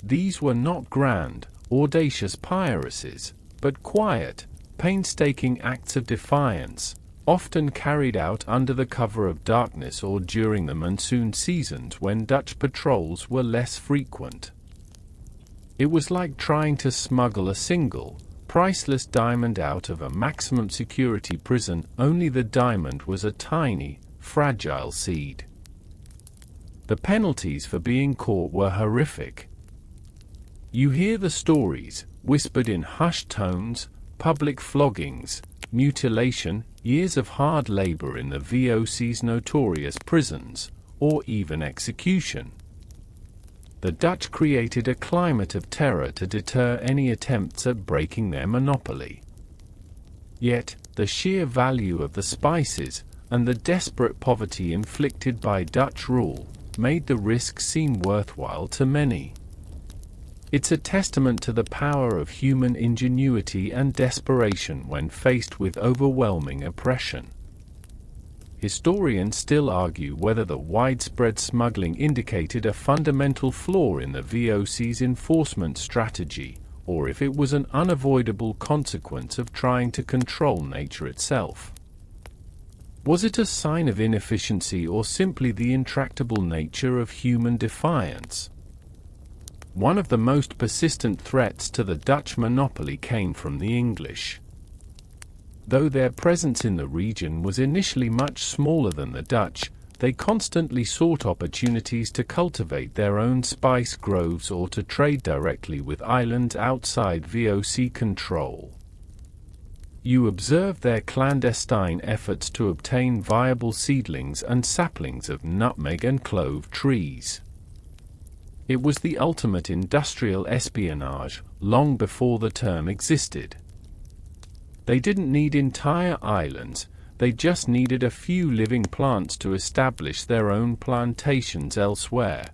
S1: These were not grand, audacious piracies, but quiet, painstaking acts of defiance, often carried out under the cover of darkness or during the monsoon seasons when Dutch patrols were less frequent. It was like trying to smuggle a single, priceless diamond out of a maximum security prison, only the diamond was a tiny, fragile seed. The penalties for being caught were horrific. You hear the stories, whispered in hushed tones, public floggings, mutilation, years of hard labor in the VOC's notorious prisons, or even execution. The Dutch created a climate of terror to deter any attempts at breaking their monopoly. Yet, the sheer value of the spices, and the desperate poverty inflicted by Dutch rule, made the risk seem worthwhile to many. It's a testament to the power of human ingenuity and desperation when faced with overwhelming oppression. Historians still argue whether the widespread smuggling indicated a fundamental flaw in the VOC's enforcement strategy, or if it was an unavoidable consequence of trying to control nature itself. Was it a sign of inefficiency or simply the intractable nature of human defiance? One of the most persistent threats to the Dutch monopoly came from the English. Though their presence in the region was initially much smaller than the Dutch, they constantly sought opportunities to cultivate their own spice groves or to trade directly with islands outside VOC control. You observe their clandestine efforts to obtain viable seedlings and saplings of nutmeg and clove trees. It was the ultimate industrial espionage, long before the term existed. They didn't need entire islands, they just needed a few living plants to establish their own plantations elsewhere.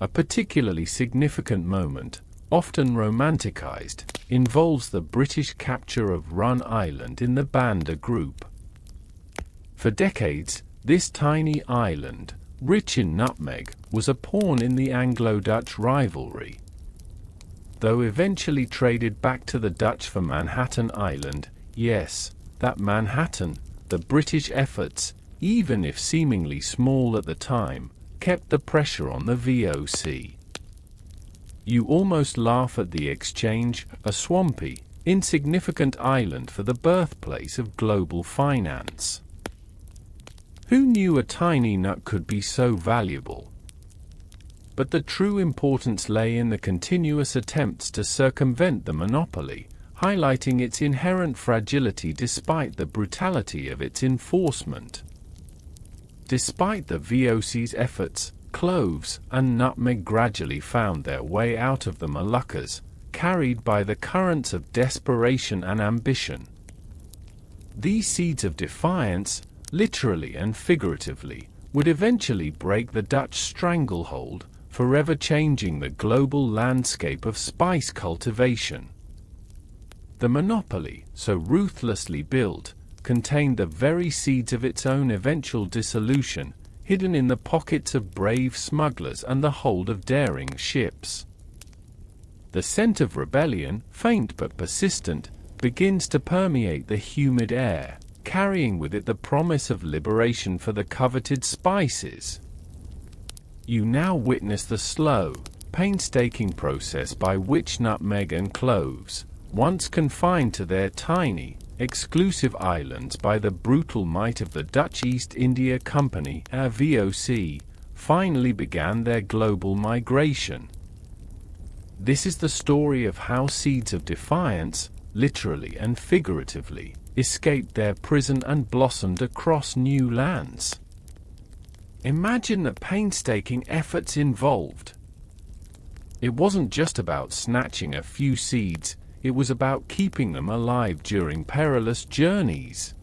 S1: A particularly significant moment, often romanticized, involves the British capture of Run Island in the Banda Group. For decades, this tiny island, rich in nutmeg, was a pawn in the Anglo-Dutch rivalry. though eventually traded back to the Dutch for Manhattan Island. Yes, that Manhattan. The British efforts, even if seemingly small at the time, kept the pressure on the VOC. You almost laugh at the exchange, a swampy, insignificant island for the birthplace of global finance. Who knew a tiny nut could be so valuable? But the true importance lay in the continuous attempts to circumvent the monopoly, highlighting its inherent fragility despite the brutality of its enforcement. Despite the VOC's efforts, cloves and nutmeg gradually found their way out of the Moluccas, carried by the currents of desperation and ambition. These seeds of defiance, literally and figuratively, would eventually break the Dutch stranglehold, forever changing the global landscape of spice cultivation. The monopoly, so ruthlessly built, contained the very seeds of its own eventual dissolution, hidden in the pockets of brave smugglers and the hold of daring ships. The scent of rebellion, faint but persistent, begins to permeate the humid air, carrying with it the promise of liberation for the coveted spices. You now witness the slow, painstaking process by which nutmeg and cloves, once confined to their tiny, exclusive islands by the brutal might of the Dutch East India Company, VOC, finally began their global migration. This is the story of how seeds of defiance, literally and figuratively, escaped their prison and blossomed across new lands. Imagine the painstaking efforts involved. It wasn't just about snatching a few seeds, it was about keeping them alive during perilous journeys.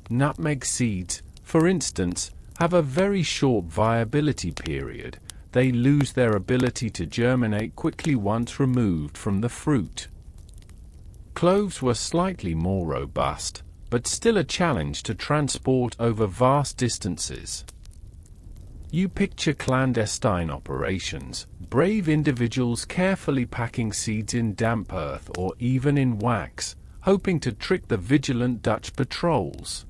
S1: Nutmeg seeds, for instance, have a very short viability period. They lose their ability to germinate quickly once removed from the fruit. Cloves were slightly more robust, but still a challenge to transport over vast distances. You picture clandestine operations, brave individuals carefully packing seeds in damp earth or even in wax, hoping to trick the vigilant Dutch patrols.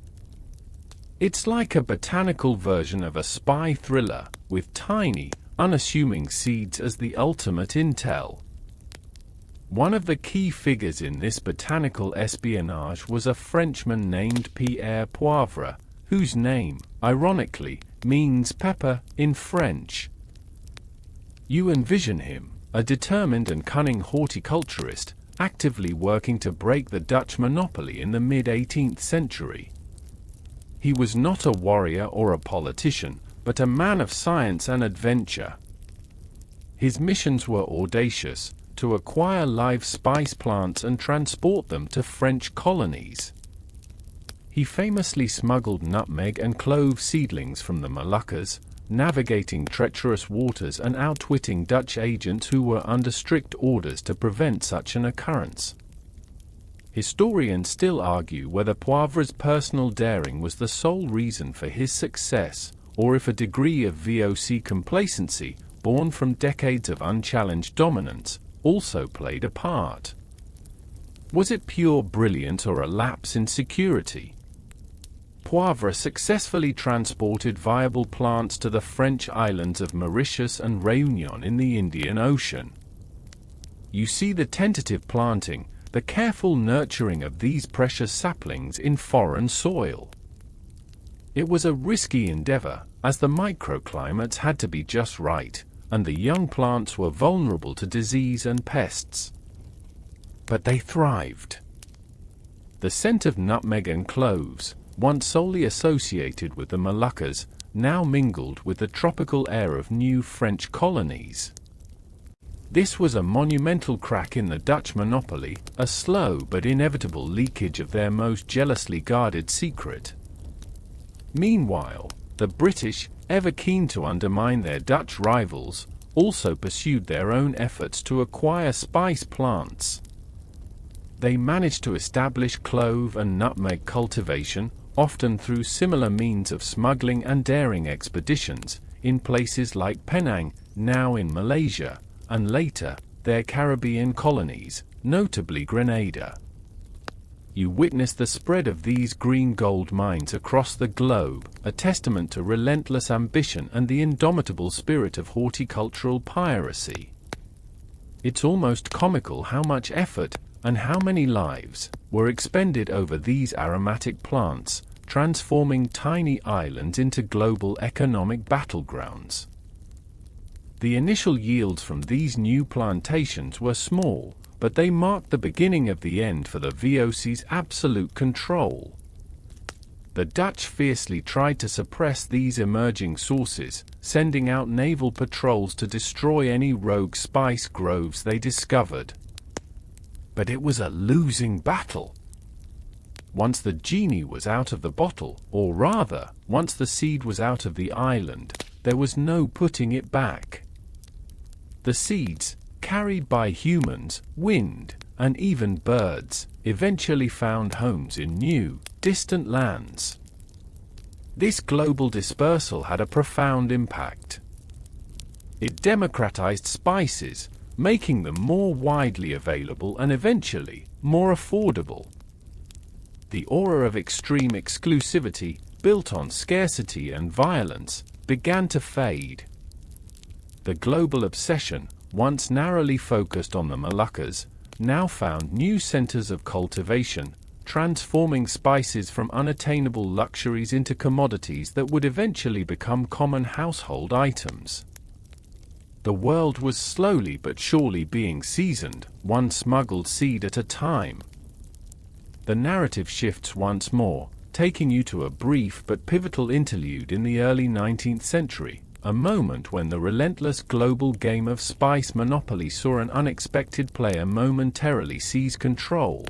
S1: It's like a botanical version of a spy thriller, with tiny, unassuming seeds as the ultimate intel. One of the key figures in this botanical espionage was a Frenchman named Pierre Poivre, whose name, ironically, means pepper in French. You envision him, a determined and cunning horticulturist, actively working to break the Dutch monopoly in the mid-18th century. He was not a warrior or a politician, but a man of science and adventure. His missions were audacious: to acquire live spice plants and transport them to French colonies. He famously smuggled nutmeg and clove seedlings from the Moluccas, navigating treacherous waters and outwitting Dutch agents who were under strict orders to prevent such an occurrence. Historians still argue whether Poivre's personal daring was the sole reason for his success, or if a degree of VOC complacency, born from decades of unchallenged dominance, also played a part. Was it pure brilliance or a lapse in security? Poivre successfully transported viable plants to the French islands of Mauritius and Réunion in the Indian Ocean. You see the tentative planting, the careful nurturing of these precious saplings in foreign soil. It was a risky endeavor, as the microclimates had to be just right, and the young plants were vulnerable to disease and pests. But they thrived. The scent of nutmeg and cloves, once solely associated with the Moluccas, now mingled with the tropical air of new French colonies. This was a monumental crack in the Dutch monopoly, a slow but inevitable leakage of their most jealously guarded secret. Meanwhile, the British, ever keen to undermine their Dutch rivals, also pursued their own efforts to acquire spice plants. They managed to establish clove and nutmeg cultivation, often through similar means of smuggling and daring expeditions, in places like Penang, now in Malaysia, and later, their Caribbean colonies, notably Grenada. You witness the spread of these green gold mines across the globe, a testament to relentless ambition and the indomitable spirit of horticultural piracy. It's almost comical how much effort, and how many lives, were expended over these aromatic plants, transforming tiny islands into global economic battlegrounds. The initial yields from these new plantations were small, but they marked the beginning of the end for the VOC's absolute control. The Dutch fiercely tried to suppress these emerging sources, sending out naval patrols to destroy any rogue spice groves they discovered. But it was a losing battle. Once the genie was out of the bottle, or rather, once the seed was out of the island, there was no putting it back. The seeds, carried by humans, wind, and even birds, eventually found homes in new, distant lands. This global dispersal had a profound impact. It democratized spices, making them more widely available and eventually more affordable. The aura of extreme exclusivity, built on scarcity and violence, began to fade. The global obsession, once narrowly focused on the Moluccas, now found new centers of cultivation, transforming spices from unattainable luxuries into commodities that would eventually become common household items. The world was slowly but surely being seasoned, one smuggled seed at a time. The narrative shifts once more, taking you to a brief but pivotal interlude in the early 19th century, a moment when the relentless global game of spice monopoly saw an unexpected player momentarily seize control.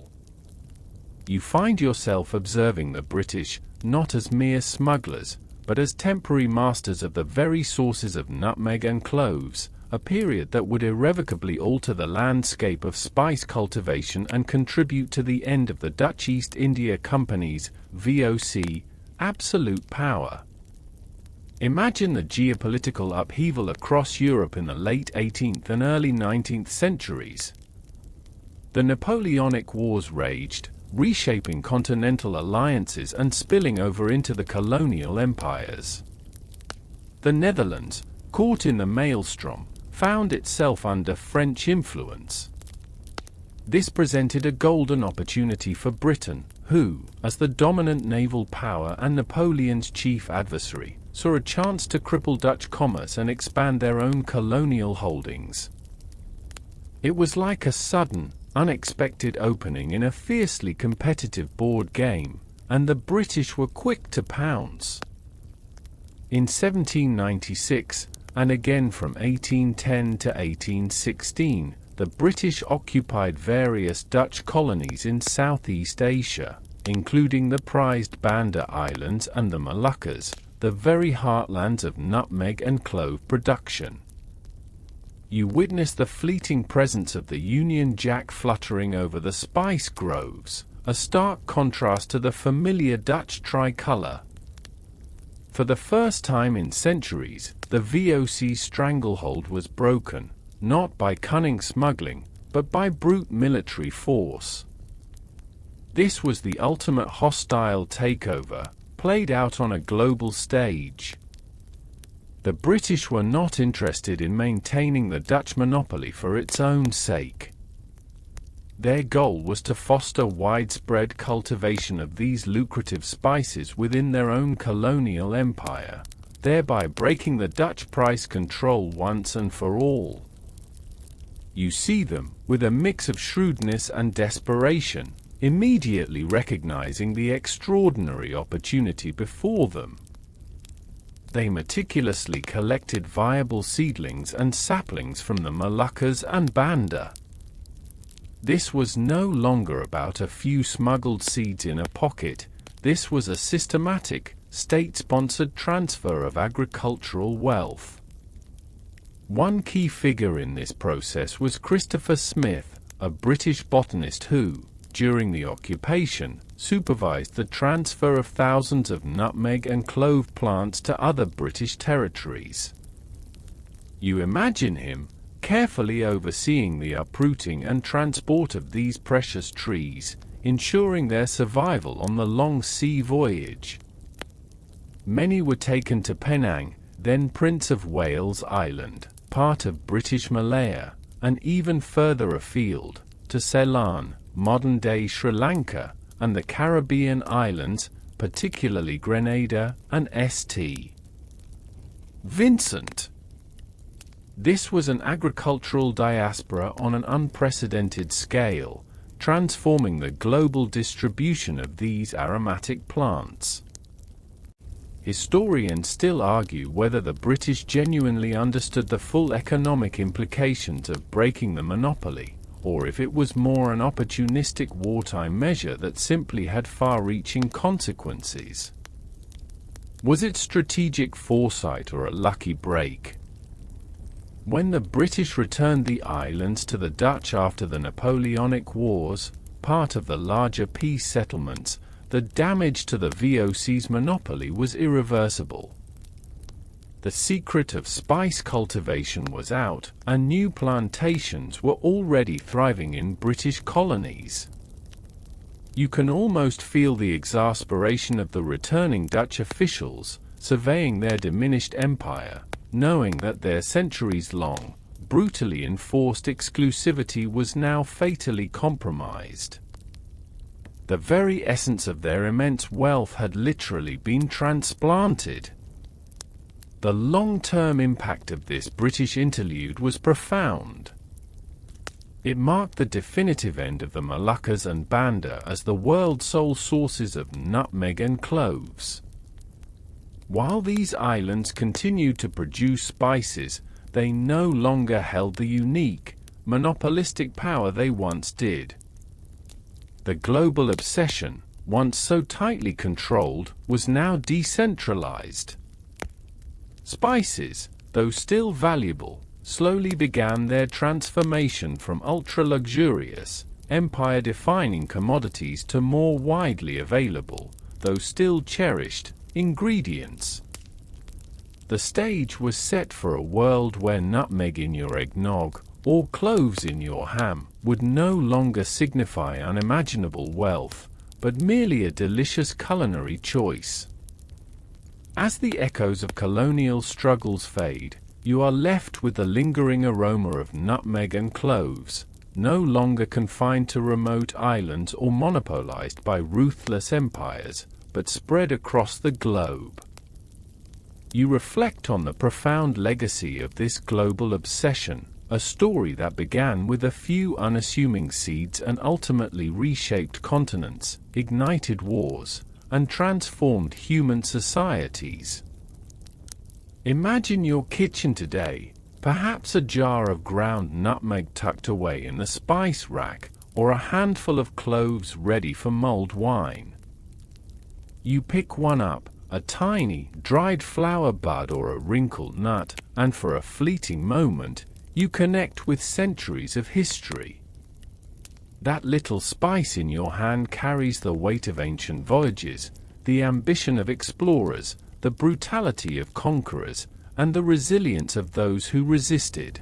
S1: You find yourself observing the British, not as mere smugglers, but as temporary masters of the very sources of nutmeg and cloves, a period that would irrevocably alter the landscape of spice cultivation and contribute to the end of the Dutch East India Company's, VOC, absolute power. Imagine the geopolitical upheaval across Europe in the late 18th and early 19th centuries. The Napoleonic Wars raged, reshaping continental alliances and spilling over into the colonial empires. The Netherlands, caught in the maelstrom, found itself under French influence. This presented a golden opportunity for Britain, who, as the dominant naval power and Napoleon's chief adversary, saw a chance to cripple Dutch commerce and expand their own colonial holdings. It was like a sudden, unexpected opening in a fiercely competitive board game, and the British were quick to pounce. In 1796, and again from 1810 to 1816, the British occupied various Dutch colonies in Southeast Asia, including the prized Banda Islands and the Moluccas, the very heartlands of nutmeg and clove production. You witness the fleeting presence of the Union Jack fluttering over the spice groves, a stark contrast to the familiar Dutch tricolour. For the first time in centuries, the VOC's stranglehold was broken, not by cunning smuggling, but by brute military force. This was the ultimate hostile takeover, played out on a global stage. The British were not interested in maintaining the Dutch monopoly for its own sake. Their goal was to foster widespread cultivation of these lucrative spices within their own colonial empire, thereby breaking the Dutch price control once and for all. You see them, with a mix of shrewdness and desperation, immediately recognizing the extraordinary opportunity before them. They meticulously collected viable seedlings and saplings from the Moluccas and Banda. This was no longer about a few smuggled seeds in a pocket. This was a systematic, state-sponsored transfer of agricultural wealth. One key figure in this process was Christopher Smith, a British botanist who, during the occupation, supervised the transfer of thousands of nutmeg and clove plants to other British territories. You imagine him, carefully overseeing the uprooting and transport of these precious trees, ensuring their survival on the long sea voyage. Many were taken to Penang, then Prince of Wales Island, part of British Malaya, and even further afield, to Ceylon, modern-day Sri Lanka, and the Caribbean islands, particularly Grenada and St. Vincent. This was an agricultural diaspora on an unprecedented scale, transforming the global distribution of these aromatic plants. Historians still argue whether the British genuinely understood the full economic implications of breaking the monopoly, or if it was more an opportunistic wartime measure that simply had far-reaching consequences. Was it strategic foresight or a lucky break? When the British returned the islands to the Dutch after the Napoleonic Wars, part of the larger peace settlements, the damage to the VOC's monopoly was irreversible. The secret of spice cultivation was out, and new plantations were already thriving in British colonies. You can almost feel the exasperation of the returning Dutch officials, surveying their diminished empire, knowing that their centuries-long, brutally enforced exclusivity was now fatally compromised. The very essence of their immense wealth had literally been transplanted. The long-term impact of this British interlude was profound. It marked the definitive end of the Moluccas and Banda as the world's sole sources of nutmeg and cloves. While these islands continued to produce spices, they no longer held the unique, monopolistic power they once did. The global obsession, once so tightly controlled, was now decentralized. Spices, though still valuable, slowly began their transformation from ultra-luxurious, empire-defining commodities to more widely available, though still cherished, ingredients. The stage was set for a world where nutmeg in your eggnog, or cloves in your ham, would no longer signify unimaginable wealth, but merely a delicious culinary choice. As the echoes of colonial struggles fade, you are left with the lingering aroma of nutmeg and cloves, no longer confined to remote islands or monopolized by ruthless empires, but spread across the globe. You reflect on the profound legacy of this global obsession, a story that began with a few unassuming seeds and ultimately reshaped continents, ignited wars, and transformed human societies. Imagine your kitchen today, perhaps a jar of ground nutmeg tucked away in the spice rack, or a handful of cloves ready for mulled wine. You pick one up, a tiny, dried flower bud or a wrinkled nut, and for a fleeting moment, you connect with centuries of history. That little spice in your hand carries the weight of ancient voyages, the ambition of explorers, the brutality of conquerors, and the resilience of those who resisted.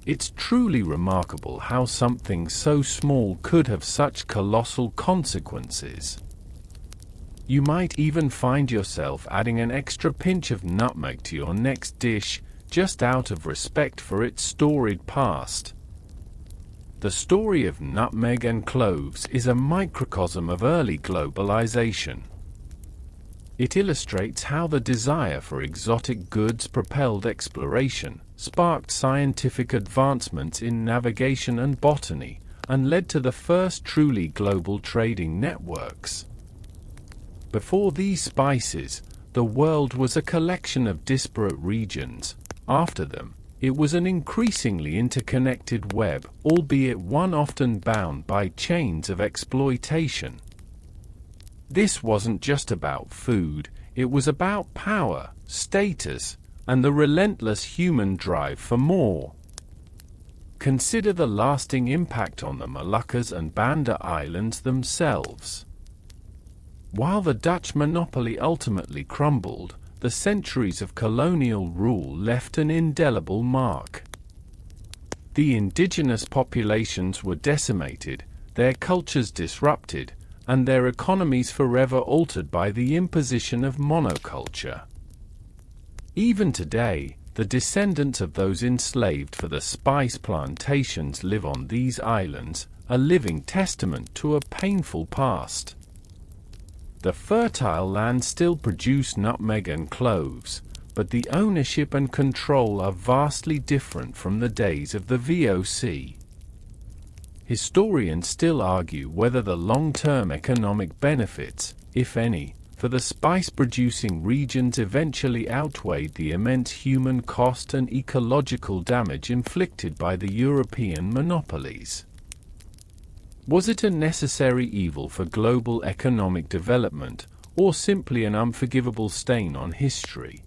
S1: It's truly remarkable how something so small could have such colossal consequences. You might even find yourself adding an extra pinch of nutmeg to your next dish, just out of respect for its storied past. The story of nutmeg and cloves is a microcosm of early globalization. It illustrates how the desire for exotic goods propelled exploration, sparked scientific advancements in navigation and botany, and led to the first truly global trading networks. Before these spices, the world was a collection of disparate regions. After them, it was an increasingly interconnected web, albeit one often bound by chains of exploitation. This wasn't just about food, it was about power, status, and the relentless human drive for more. Consider the lasting impact on the Moluccas and Banda Islands themselves. While the Dutch monopoly ultimately crumbled, the centuries of colonial rule left an indelible mark. The indigenous populations were decimated, their cultures disrupted, and their economies forever altered by the imposition of monoculture. Even today, the descendants of those enslaved for the spice plantations live on these islands, a living testament to a painful past. The fertile land still produce nutmeg and cloves, but the ownership and control are vastly different from the days of the VOC. Historians still argue whether the long-term economic benefits, if any, for the spice-producing regions eventually outweighed the immense human cost and ecological damage inflicted by the European monopolies. Was it a necessary evil for global economic development, or simply an unforgivable stain on history?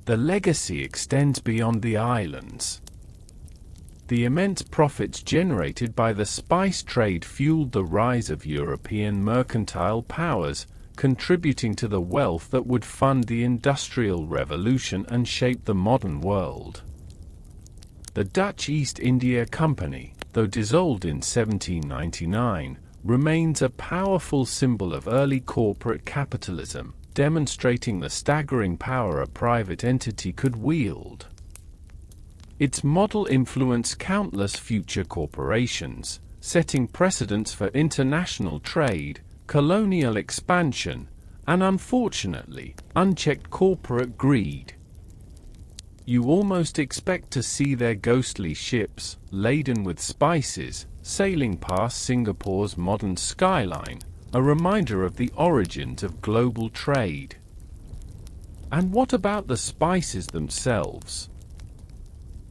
S1: The legacy extends beyond the islands. The immense profits generated by the spice trade fueled the rise of European mercantile powers, contributing to the wealth that would fund the Industrial Revolution and shape the modern world. The Dutch East India Company, though dissolved in 1799, remains a powerful symbol of early corporate capitalism, demonstrating the staggering power a private entity could wield. Its model influenced countless future corporations, setting precedents for international trade, colonial expansion, and unfortunately, unchecked corporate greed. You almost expect to see their ghostly ships, laden with spices, sailing past Singapore's modern skyline, a reminder of the origins of global trade. And what about the spices themselves?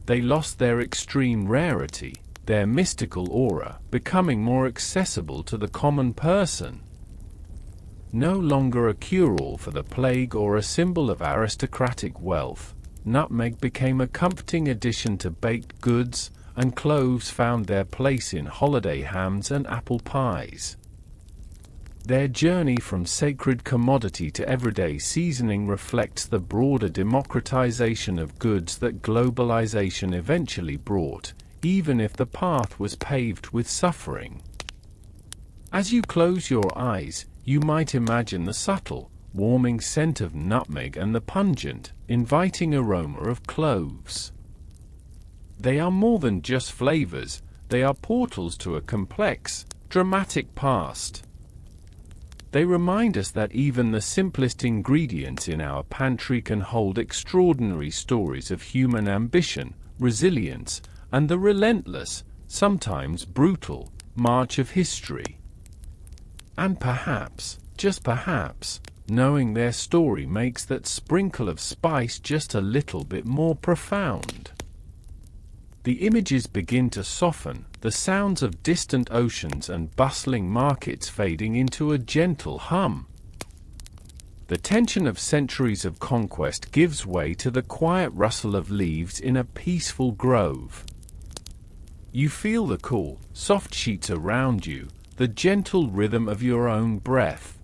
S1: They lost their extreme rarity, their mystical aura, becoming more accessible to the common person. No longer a cure-all for the plague or a symbol of aristocratic wealth, nutmeg became a comforting addition to baked goods, and cloves found their place in holiday hams and apple pies. Their journey from sacred commodity to everyday seasoning reflects the broader democratization of goods that globalization eventually brought, even if the path was paved with suffering. As you close your eyes, you might imagine the subtle, warming scent of nutmeg and the pungent, inviting aroma of cloves. They are more than just flavors, they are portals to a complex, dramatic past. They remind us that even the simplest ingredients in our pantry can hold extraordinary stories of human ambition, resilience, and the relentless, sometimes brutal, march of history. And perhaps, just perhaps, knowing their story makes that sprinkle of spice just a little bit more profound. The images begin to soften, the sounds of distant oceans and bustling markets fading into a gentle hum. The tension of centuries of conquest gives way to the quiet rustle of leaves in a peaceful grove. You feel the cool, soft sheets around you, the gentle rhythm of your own breath.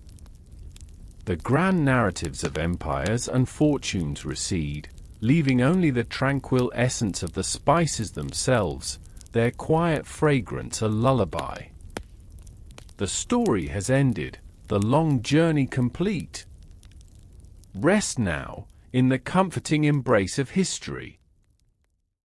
S1: The grand narratives of empires and fortunes recede, leaving only the tranquil essence of the spices themselves, their quiet fragrance a lullaby. The story has ended, the long journey complete. Rest now, in the comforting embrace of history.